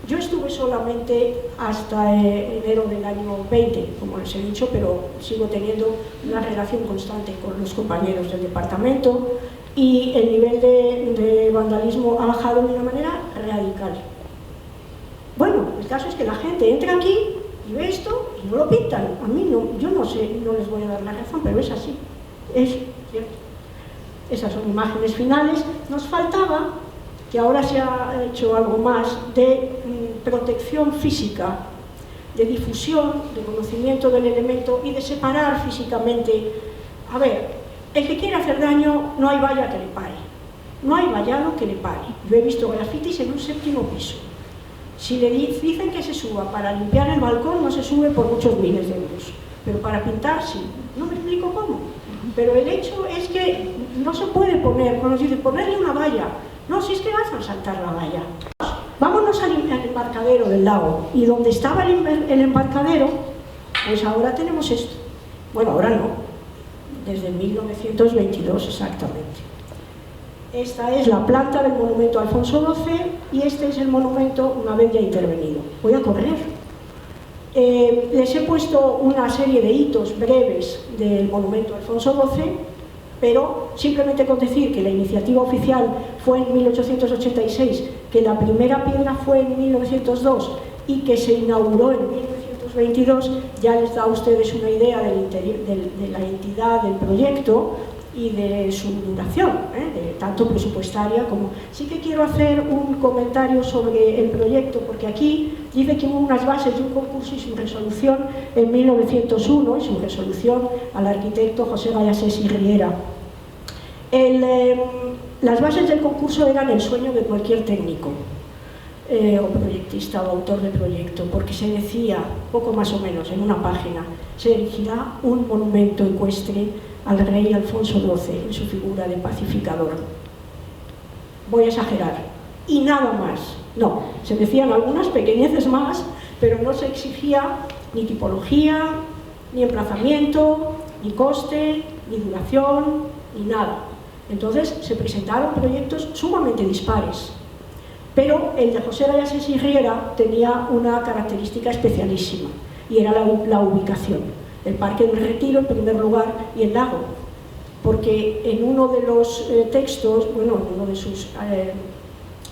yo estuve solamente hasta enero del año 20, como les he dicho, pero sigo teniendo una relación constante con los compañeros del departamento, y el nivel de vandalismo ha bajado de una manera radical. Bueno, el caso es que la gente entra aquí y ve esto y no lo pintan. A mí no, yo no sé, no les voy a dar la razón, pero es así, es cierto. Esas son imágenes finales. Nos faltaba, que ahora se ha hecho algo más, de protección física, de difusión, de conocimiento del elemento y de separar físicamente. A ver, el que quiere hacer daño, no hay valla que le pare, no hay vallado que le pare. Yo he visto grafitis en un 7º piso. Si le dicen que se suba para limpiar el balcón, no se sube por muchos miles de euros, pero para pintar sí. No me explico cómo, pero el hecho es que no se puede poner, cuando se dice ponerle una valla, no, si es que vas a saltar la valla. Vámonos al embarcadero del lago, y donde estaba el embarcadero, pues ahora tenemos esto. Bueno, ahora no. Desde 1922 exactamente. Esta es la planta del monumento Alfonso XII y este es el monumento una vez ya intervenido. Voy a correr. Les he puesto una serie de hitos breves del monumento Alfonso XII, pero simplemente con decir que la iniciativa oficial fue en 1886, que la primera piedra fue en 1902 y que se inauguró en 1922, ya les da a ustedes una idea de la entidad del proyecto y de su duración, tanto presupuestaria como... Sí que quiero hacer un comentario sobre el proyecto, porque aquí dice que hubo unas bases de un concurso y su resolución en 1901, y su resolución al arquitecto José Gallásés y Riera. Las bases del concurso eran el sueño de cualquier técnico, o proyectista o autor de proyecto, porque se decía, poco más o menos, en una página, se erigirá un monumento ecuestre al rey Alfonso XII en su figura de pacificador. Voy a exagerar. Y nada más. No, se decían algunas pequeñeces más, pero no se exigía ni tipología, ni emplazamiento, ni coste, ni duración, ni nada. Entonces se presentaron proyectos sumamente dispares. Pero el de José Gallásés y Riera tenía una característica especialísima, y era la ubicación. El Parque del Retiro en primer lugar y el lago, porque en uno de los textos, bueno, en uno de sus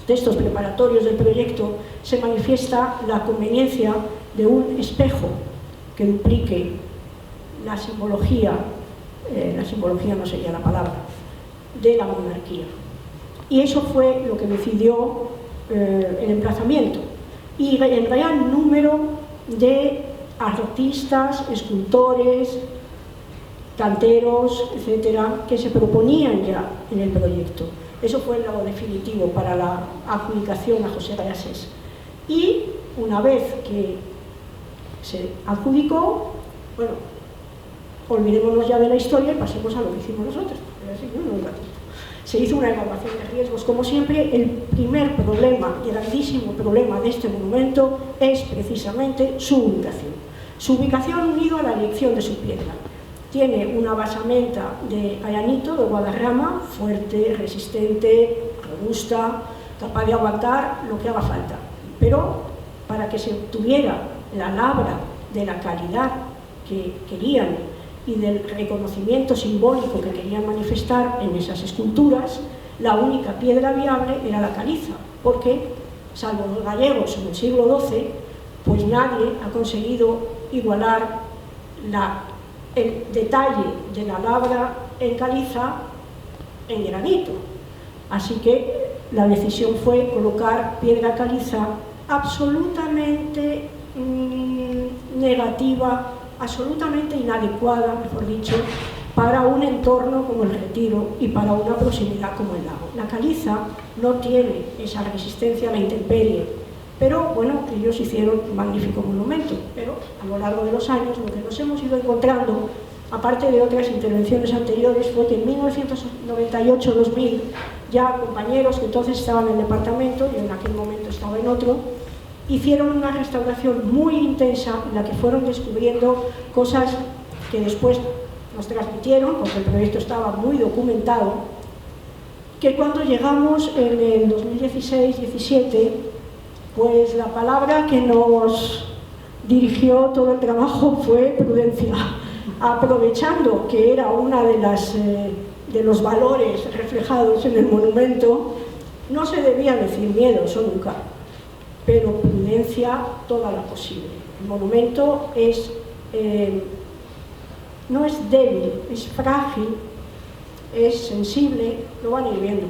textos preparatorios del proyecto se manifiesta la conveniencia de un espejo que duplique la simbología no sería la palabra, de la monarquía. Y eso fue lo que decidió el emplazamiento y el gran número de artistas, escultores, canteros, etcétera, que se proponían ya en el proyecto. Eso fue lo definitivo para la adjudicación a José Gallásés. Y una vez que se adjudicó, bueno, olvidémonos ya de la historia y pasemos a lo que hicimos nosotros. Se hizo una evaluación de riesgos. Como siempre, el primer problema y el grandísimo problema de este monumento es precisamente su ubicación. Su ubicación unido a la elección de su piedra. Tiene una basamenta de granito, de Guadarrama, fuerte, resistente, robusta, capaz de aguantar lo que haga falta. Pero para que se obtuviera la labra de la calidad que querían y del reconocimiento simbólico que querían manifestar en esas esculturas, la única piedra viable era la caliza, porque, salvo los gallegos en el siglo XII, pues nadie ha conseguido igualar el detalle de la labra en caliza en granito. Así que la decisión fue colocar piedra caliza absolutamente negativa, absolutamente inadecuada, mejor dicho, para un entorno como el Retiro y para una proximidad como el lago. La caliza no tiene esa resistencia a la intemperie, pero bueno, ellos hicieron un magnífico monumento, pero a lo largo de los años lo que nos hemos ido encontrando, aparte de otras intervenciones anteriores, fue que en 1998-2000 ya compañeros que entonces estaban en el departamento, yo en aquel momento estaba en otro, hicieron una restauración muy intensa en la que fueron descubriendo cosas que después nos transmitieron, porque el proyecto estaba muy documentado, que cuando llegamos en el 2016-17, pues la palabra que nos dirigió todo el trabajo fue prudencia, aprovechando que era una de los valores reflejados en el monumento. No se debía decir miedo, eso nunca, pero prudencia toda la posible. El monumento no es débil, es frágil, es sensible, lo van a ir viendo.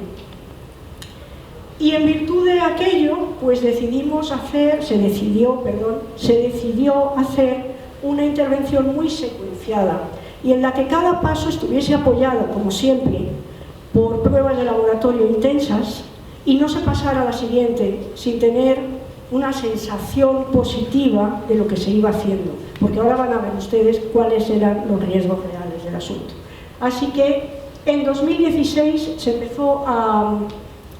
Y en virtud de aquello, pues se decidió hacer una intervención muy secuenciada y en la que cada paso estuviese apoyado, como siempre, por pruebas de laboratorio intensas y no se pasara a la siguiente sin tener una sensación positiva de lo que se iba haciendo, porque ahora van a ver ustedes cuáles eran los riesgos reales del asunto. Así que en 2016 se empezó a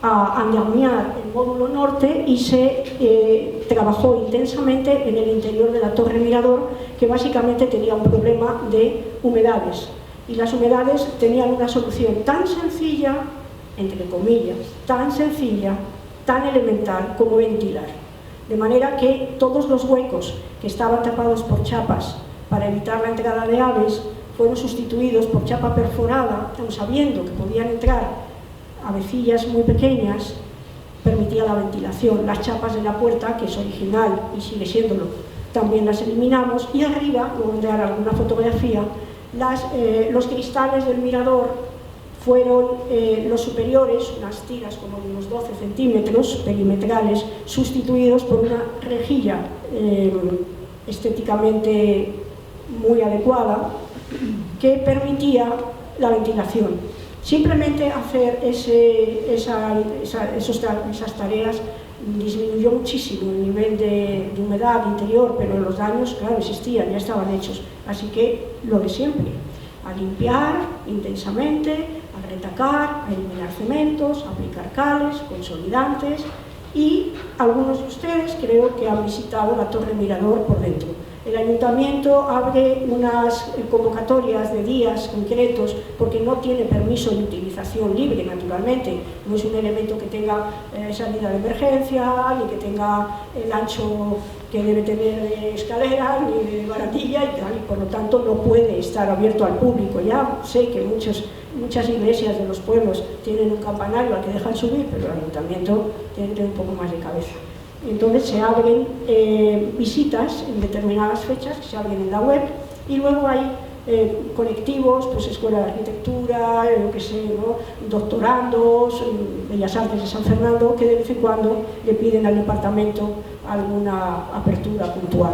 andamiar el módulo norte y se trabajó intensamente en el interior de la Torre Mirador, que básicamente tenía un problema de humedades, y las humedades tenían una solución tan sencilla, entre comillas, tan sencilla, tan elemental como ventilar. De manera que todos los huecos que estaban tapados por chapas para evitar la entrada de aves fueron sustituidos por chapa perforada, aun sabiendo que podían entrar avecillas muy pequeñas, permitía la ventilación. Las chapas de la puerta, que es original y sigue siéndolo, también las eliminamos, y arriba, luego de dar alguna fotografía, los cristales del mirador fueron los superiores, unas tiras como de unos 12 centímetros perimetrales, sustituidos por una rejilla estéticamente muy adecuada que permitía la ventilación. Simplemente hacer esas tareas disminuyó muchísimo el nivel de humedad interior, pero los daños, claro, existían, ya estaban hechos. Así que lo de siempre, a limpiar intensamente, a retacar, a eliminar cementos, a aplicar cales, consolidantes, y algunos de ustedes creo que han visitado la Torre Mirador por dentro. El ayuntamiento abre unas convocatorias de días concretos porque no tiene permiso de utilización libre, naturalmente. No es un elemento que tenga salida de emergencia, ni que tenga el ancho que debe tener de escalera, ni de barandilla y tal, y por lo tanto no puede estar abierto al público. Ya sé que muchas iglesias de los pueblos tienen un campanario al que dejan subir, pero el ayuntamiento tiene que tener un poco más de cabeza. Entonces se abren visitas en determinadas fechas, que se abren en la web, y luego hay colectivos, pues Escuela de Arquitectura, yo qué sé, ¿no? Doctorandos, Bellas Artes de San Fernando, que de vez en cuando le piden al departamento alguna apertura puntual.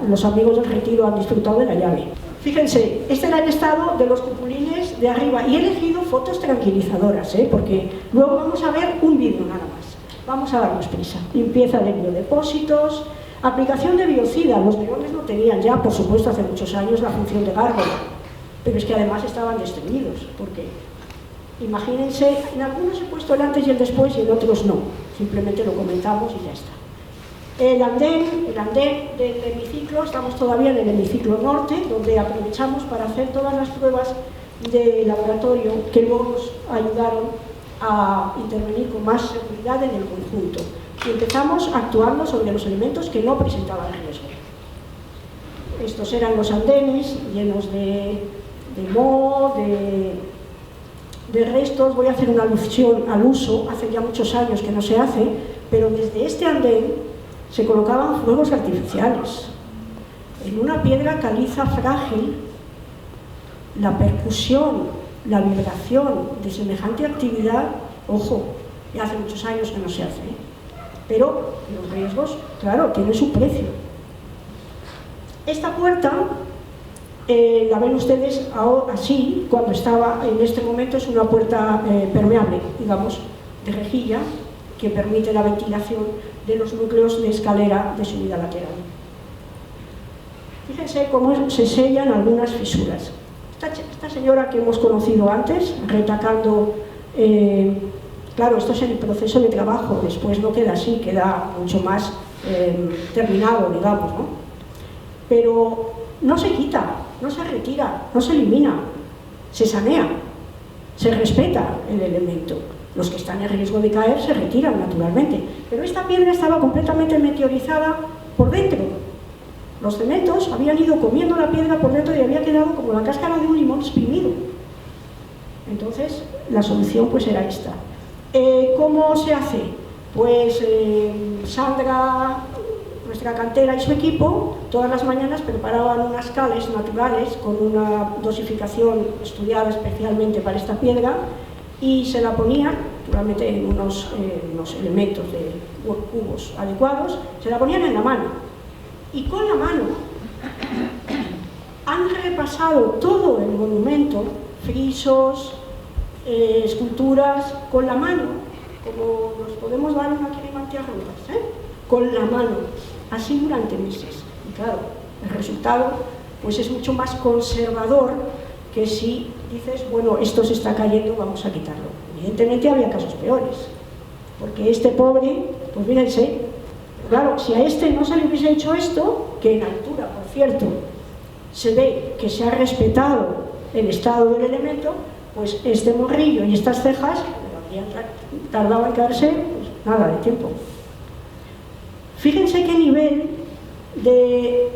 Los amigos del Retiro han disfrutado de la llave. Fíjense, este era el estado de los cupulines de arriba, y he elegido fotos tranquilizadoras, porque luego vamos a ver un vídeo nada más. Vamos a darnos prisa. Limpieza de biodepósitos, aplicación de biocida. Los leones no tenían ya, por supuesto, hace muchos años la función de gárgola, pero es que además estaban destruidos, porque imagínense, en algunos he puesto el antes y el después y en otros no, simplemente lo comentamos y ya está. El andén del hemiciclo, estamos todavía en el hemiciclo norte, donde aprovechamos para hacer todas las pruebas de laboratorio que luego nos ayudaron a intervenir con más seguridad en el conjunto. Y empezamos actuando sobre los elementos que no presentaban riesgo. Estos eran los andenes llenos de moho, de restos. Voy a hacer una alusión al uso, hace ya muchos años que no se hace, pero desde este andén se colocaban fuegos artificiales. En una piedra caliza frágil, la percusión, la vibración de semejante actividad, ojo, ya hace muchos años que no se hace, pero los riesgos, claro, tienen su precio. Esta puerta la ven ustedes así, cuando estaba, en este momento es una puerta permeable, digamos, de rejilla, que permite la ventilación de los núcleos de escalera de subida lateral. Fíjense cómo se sellan algunas fisuras. Esta señora que hemos conocido antes, retacando, claro, esto es el proceso de trabajo, después no queda así, queda mucho más terminado, digamos, ¿no? Pero no se quita, no se retira, no se elimina, se sanea, se respeta el elemento. Los que están en riesgo de caer se retiran naturalmente, pero esta piedra estaba completamente meteorizada por dentro. Los cementos habían ido comiendo la piedra por dentro y había quedado como la cáscara de un limón exprimido. Entonces, la solución pues era esta. ¿Cómo se hace? Pues Sandra, nuestra cantera y su equipo, todas las mañanas preparaban unas cales naturales con una dosificación estudiada especialmente para esta piedra y se la ponían, naturalmente en unos elementos de cubos adecuados, se la ponían en la mano. Y con la mano han repasado todo el monumento, frisos, esculturas, con la mano, como nos podemos dar una cremante a rondas, con la mano, así durante meses. Y claro, el resultado pues es mucho más conservador que si dices, bueno, esto se está cayendo, vamos a quitarlo. Evidentemente había casos peores, porque este pobre, pues fíjense, claro, si a este no se le hubiese hecho esto, que en altura, por cierto, se ve que se ha respetado el estado del elemento, pues este morrillo y estas cejas habrían tardado en caerse pues, nada de tiempo. Fíjense qué nivel de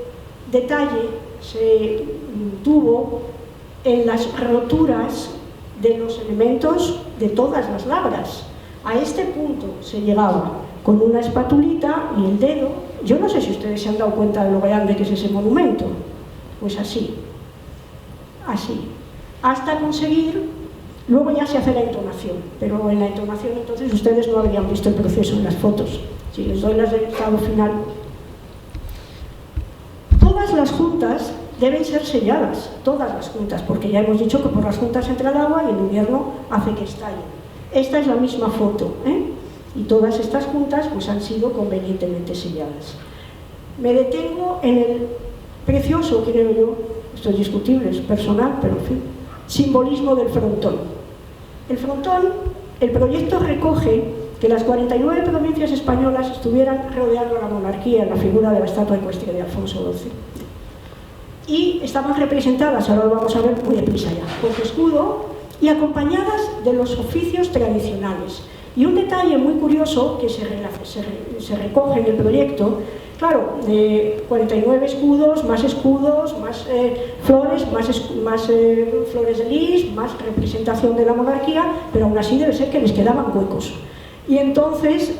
detalle se tuvo en las roturas de los elementos de todas las labras. A este punto se llegaba con una espatulita y el dedo. Yo no sé si ustedes se han dado cuenta de lo grande que es ese monumento. Pues así, hasta conseguir, luego ya se hace la entonación, pero en la entonación entonces ustedes no habrían visto el proceso en las fotos. Si les doy las del estado final. Todas las juntas deben ser selladas, todas las juntas, porque ya hemos dicho que por las juntas entra el agua y el invierno hace que estallen. Esta es la misma foto, y todas estas juntas pues, han sido convenientemente selladas. Me detengo en el precioso, creo yo, esto es discutible, es personal, pero en fin, simbolismo del frontón. El frontón, el proyecto recoge que las 49 provincias españolas estuvieran rodeando a la monarquía en la figura de la estatua ecuestre de Alfonso XII. Y estaban representadas, ahora lo vamos a ver muy deprisa ya, con su escudo y acompañadas de los oficios tradicionales. Y un detalle muy curioso que se recoge en el proyecto, claro, 49 escudos, más flores, más flores de lis, más representación de la monarquía, pero aún así debe ser que les quedaban huecos. Y entonces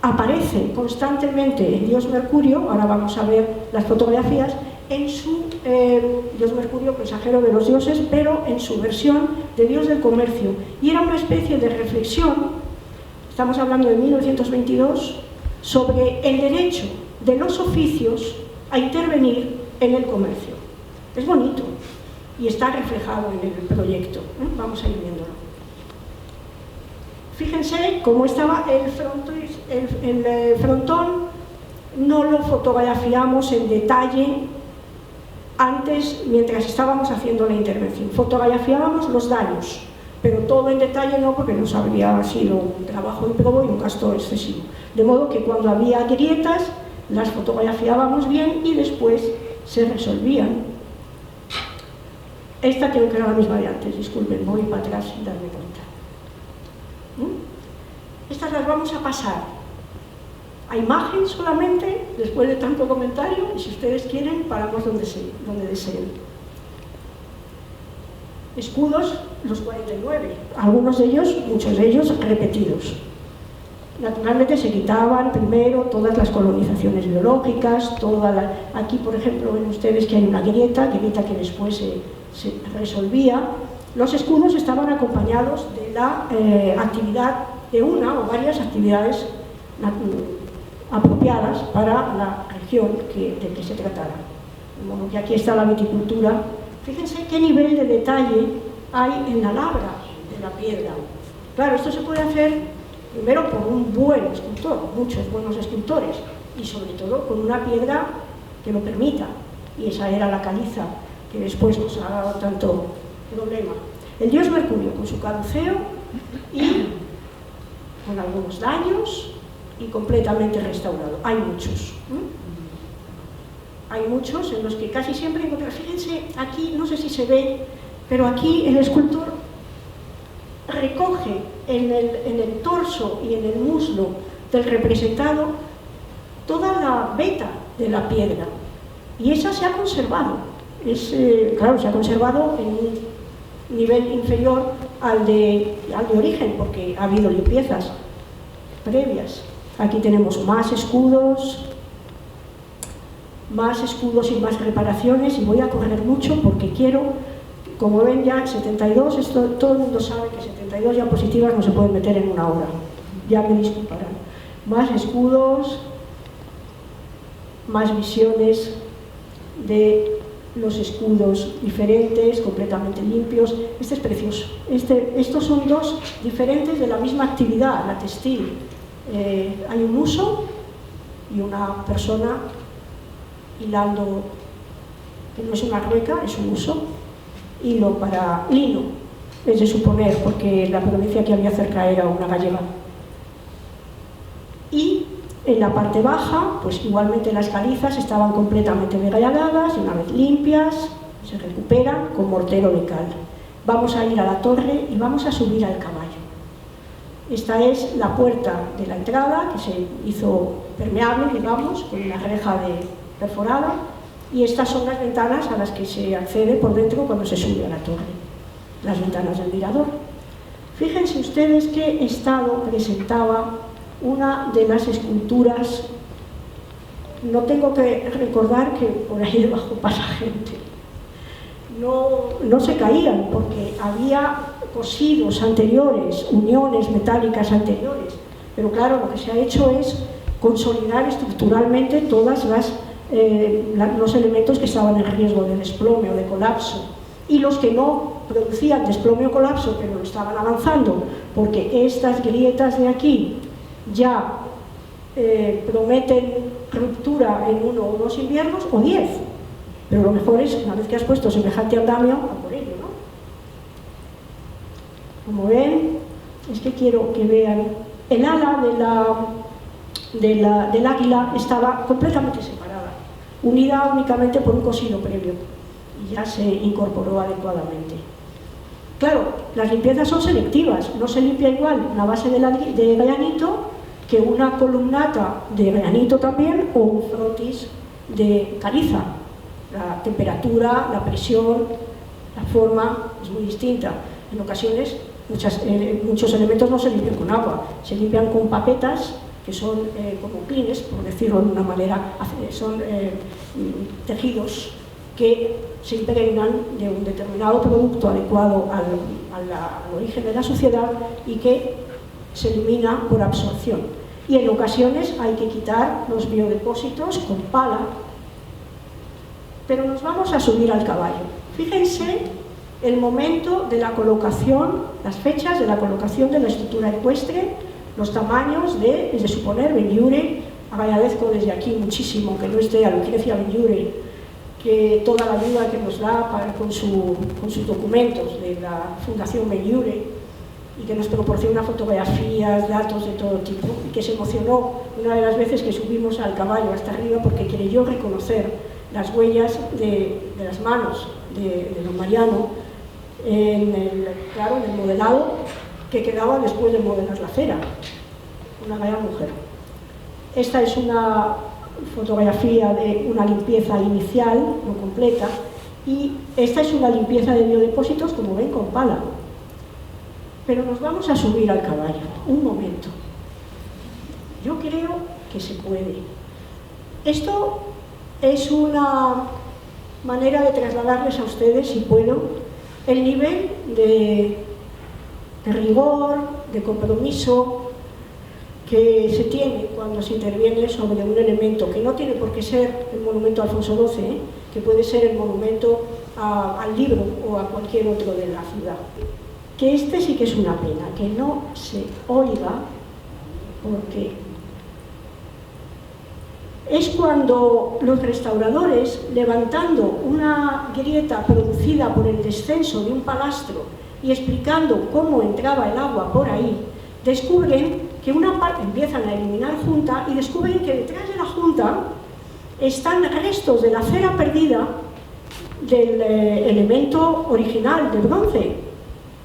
aparece constantemente el dios Mercurio, ahora vamos a ver las fotografías, en su dios Mercurio, mensajero de los dioses, pero en su versión de dios del comercio. Y era una especie de reflexión, estamos hablando de 1922, sobre el derecho de los oficios a intervenir en el comercio. Es bonito y está reflejado en el proyecto. Vamos a ir viéndolo. Fíjense cómo estaba el frontón, no lo fotografiamos en detalle antes, mientras estábamos haciendo la intervención. Fotografiábamos los daños, pero todo en detalle no, porque nos habría sido un trabajo improbo y un gasto excesivo. De modo que cuando había grietas, las fotografiábamos bien y después se resolvían. Esta creo que era la misma de antes, disculpen, voy para atrás sin darme cuenta. Estas las vamos a pasar a imagen solamente, después de tanto comentario, y si ustedes quieren, paramos donde deseen. Escudos, los 49, algunos de ellos, muchos de ellos, repetidos. Naturalmente se quitaban primero todas las colonizaciones biológicas, aquí por ejemplo ven ustedes que hay una grieta que después se resolvía. Los escudos estaban acompañados de la actividad de una o varias actividades apropiadas para la región de que se tratara. De modo que aquí está la viticultura. Fíjense qué nivel de detalle hay en la labra de la piedra. Claro, esto se puede hacer primero por un buen escultor, muchos buenos escultores, y sobre todo con una piedra que lo permita. Y esa era la caliza, que después nos ha dado tanto problema. El dios Mercurio, con su caduceo y con algunos daños, y completamente restaurado. Hay muchos. Hay muchos en los que casi siempre encontrar. Fíjense, aquí, no sé si se ve, pero aquí el escultor recoge en el torso y en el muslo del representado toda la veta de la piedra. Y esa se ha conservado. Claro, se ha conservado en un nivel inferior al de origen, porque ha habido limpiezas previas. Aquí tenemos más escudos y más reparaciones, y voy a correr mucho porque quiero, como ven ya, 72, todo el mundo sabe que 72 diapositivas no se pueden meter en una hora, ya me disculparán. Más escudos, más visiones de los escudos diferentes, completamente limpios. Este es precioso. Estos son dos diferentes de la misma actividad, la textil. Hay un uso y una persona hilando, que no es una rueca, es un uso, hilo para lino, es de suponer, porque la provincia que había cerca era una gallega. Y en la parte baja, pues igualmente las calizas estaban completamente degalladadas, y una vez limpias, se recuperan con mortero de cal. Vamos a ir a la torre y vamos a subir al caballo. Esta es la puerta de la entrada, que se hizo permeable, digamos, con una reja perforada, y estas son las ventanas a las que se accede por dentro cuando se sube a la torre, las ventanas del mirador. Fíjense ustedes qué estado presentaba una de las esculturas. No tengo que recordar que por ahí debajo pasa gente. No se caían porque había cosidos anteriores, uniones metálicas anteriores, pero claro, lo que se ha hecho es consolidar estructuralmente todos los elementos que estaban en riesgo de desplome o de colapso, y los que no producían desplome o colapso, pero lo estaban avanzando, porque estas grietas de aquí ya prometen ruptura en 1 o 2 inviernos, o 10, pero lo mejor es, una vez que has puesto semejante andamio, a por ello, ¿no? Como ven, es que quiero que vean, el ala del águila estaba completamente separada, unida únicamente por un cosido previo, y ya se incorporó adecuadamente. Claro, las limpiezas son selectivas, no se limpia igual una base de granito que una columnata de granito también, o un frontis de caliza. La temperatura, la presión, la forma es muy distinta. En ocasiones muchos elementos no se limpian con agua, se limpian con papetas, que son como clines, por decirlo de una manera, son tejidos que se impregnan de un determinado producto adecuado al origen de la suciedad y que se elimina por absorción. Y en ocasiones hay que quitar los biodepósitos con pala. Pero nos vamos a subir al caballo. Fíjense el momento de la colocación, las fechas de la colocación de la estructura ecuestre, los tamaños es de suponer, Benlliure. Agradezco desde aquí muchísimo que no esté a Lucrecia Benlliure, que toda la ayuda que nos da con sus documentos de la Fundación Benlliure, y que nos proporciona fotografías, datos de todo tipo, y que se emocionó una de las veces que subimos al caballo hasta arriba porque creyó reconocer las huellas de las manos de don Mariano en el modelado que quedaba después de modelar la cera. Una gran mujer. Esta es una fotografía de una limpieza inicial, no completa, y esta es una limpieza de biodepósitos, como ven, con pala. Pero nos vamos a subir al caballo, un momento. Yo creo que se puede. Esto es una manera de trasladarles a ustedes, si puedo, el nivel de rigor, de compromiso, que se tiene cuando se interviene sobre un elemento, que no tiene por qué ser el monumento a Alfonso XII, que puede ser el monumento al libro o a cualquier otro de la ciudad. Que este sí que es una pena, que no se oiga, porque es cuando los restauradores, levantando una grieta producida por el descenso de un palastro y explicando cómo entraba el agua por ahí, descubren que una parte, empiezan a eliminar junta y descubren que detrás de la junta están restos de la cera perdida del elemento original de bronce.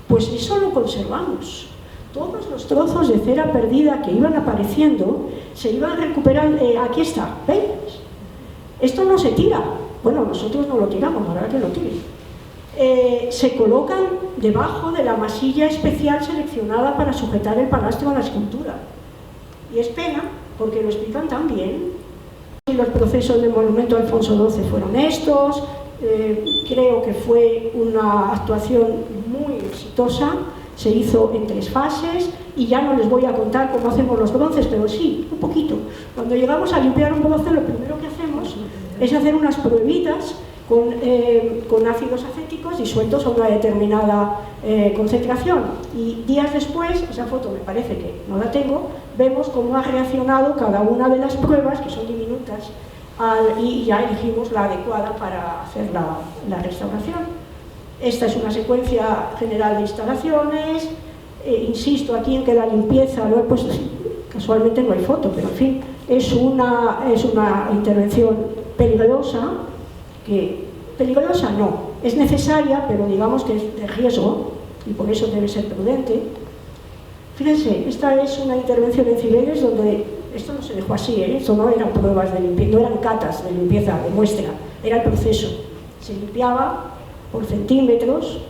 Pues eso lo conservamos. Todos los trozos de cera perdida que iban apareciendo se iban recuperando. Aquí está, ¿veis? Esto no se tira. Bueno, nosotros no lo tiramos, ahora que lo tiren. Se colocan debajo de la masilla especial seleccionada para sujetar el palastro a la escultura. Y es pena, porque lo explican tan bien. Y los procesos del monumento a Alfonso XII fueron estos. Creo que fue una actuación muy exitosa. Se hizo en 3 fases y ya no les voy a contar cómo hacemos los bronces, pero sí, un poquito. Cuando llegamos a limpiar un bronce, lo primero que hacemos es hacer unas pruebitas con ácidos acéticos disueltos a una determinada concentración. Y días después, esa foto me parece que no la tengo, vemos cómo ha reaccionado cada una de las pruebas, que son diminutas, y ya elegimos la adecuada para hacer la restauración. Esta es una secuencia general de instalaciones. Insisto aquí en que la limpieza, lo he puesto, casualmente no hay foto, pero en fin, es una intervención peligrosa, que peligrosa no, es necesaria, pero digamos que es de riesgo y por eso debe ser prudente. Fíjense, esta es una intervención en Cibeles donde esto no se dejó así, esto no eran pruebas de limpieza, no eran catas de limpieza, de muestra, era el proceso. Se limpiaba por centímetros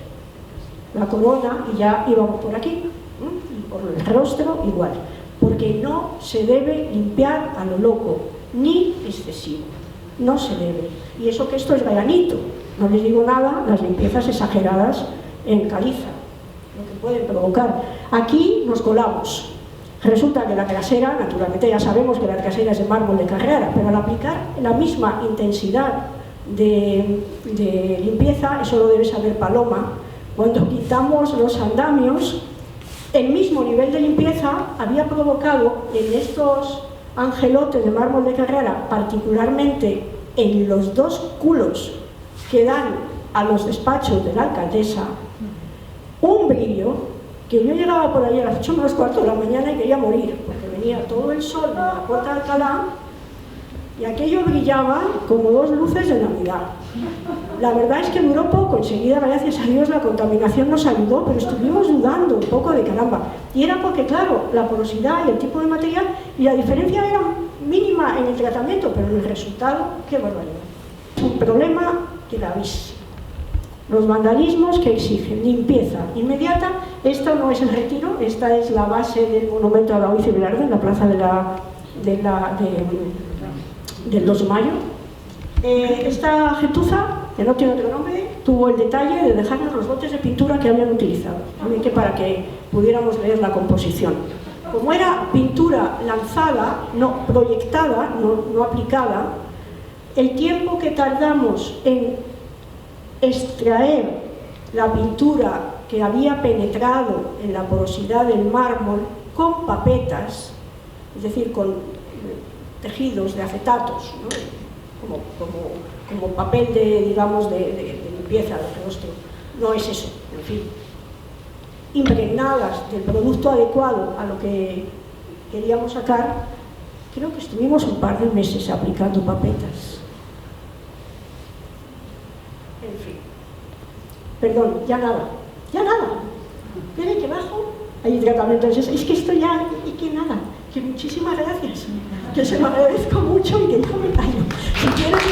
la corona y ya íbamos por aquí, y por el rostro igual, porque no se debe limpiar a lo loco, ni excesivo, no se debe. Y eso que esto es granito, no les digo nada, las limpiezas exageradas en caliza, lo que pueden provocar. Aquí nos colamos. Resulta que la trasera, naturalmente ya sabemos que la trasera es de mármol de Carrara, pero al aplicar la misma intensidad de limpieza, eso lo debe saber Paloma, cuando quitamos los andamios, el mismo nivel de limpieza había provocado en estos angelotes de mármol de Carrara, particularmente en los 2 culos que dan a los despachos de la alcaldesa, un brillo que yo llegaba por ahí a las 8:15 de la mañana y quería morir, porque venía todo el sol de la Puerta de Alcalá y aquello brillaba como 2 luces de Navidad. La verdad es que duró poco, enseguida, gracias a Dios, la contaminación nos ayudó, pero estuvimos dudando un poco de caramba. Y era porque, claro, la porosidad y el tipo de material, y la diferencia era mínima en el tratamiento, pero en el resultado, qué barbaridad. Es un problema gravísimo. Los vandalismos que exigen limpieza inmediata. Esto no es el retiro, esta es la base del monumento a Daoiz y Velarde en la plaza del 2 de mayo. Esta gentuza, que no tiene otro nombre, tuvo el detalle de dejarnos los botes de pintura que habían utilizado, que para que pudiéramos leer la composición. Como era pintura lanzada, no proyectada, no aplicada, el tiempo que tardamos en extraer la pintura que había penetrado en la porosidad del mármol con papetas, es decir, con tejidos de acetatos, ¿no? como papel de limpieza del rostro, no es eso, en fin, impregnadas del producto adecuado a lo que queríamos sacar. Creo que estuvimos un par de meses aplicando papetas. En fin. Perdón, ya nada. Miren que bajo, hay tratamiento. Es que esto ya, y que nada. Que muchísimas gracias. Que se lo agradezco mucho y que yo me callo. Si quieres...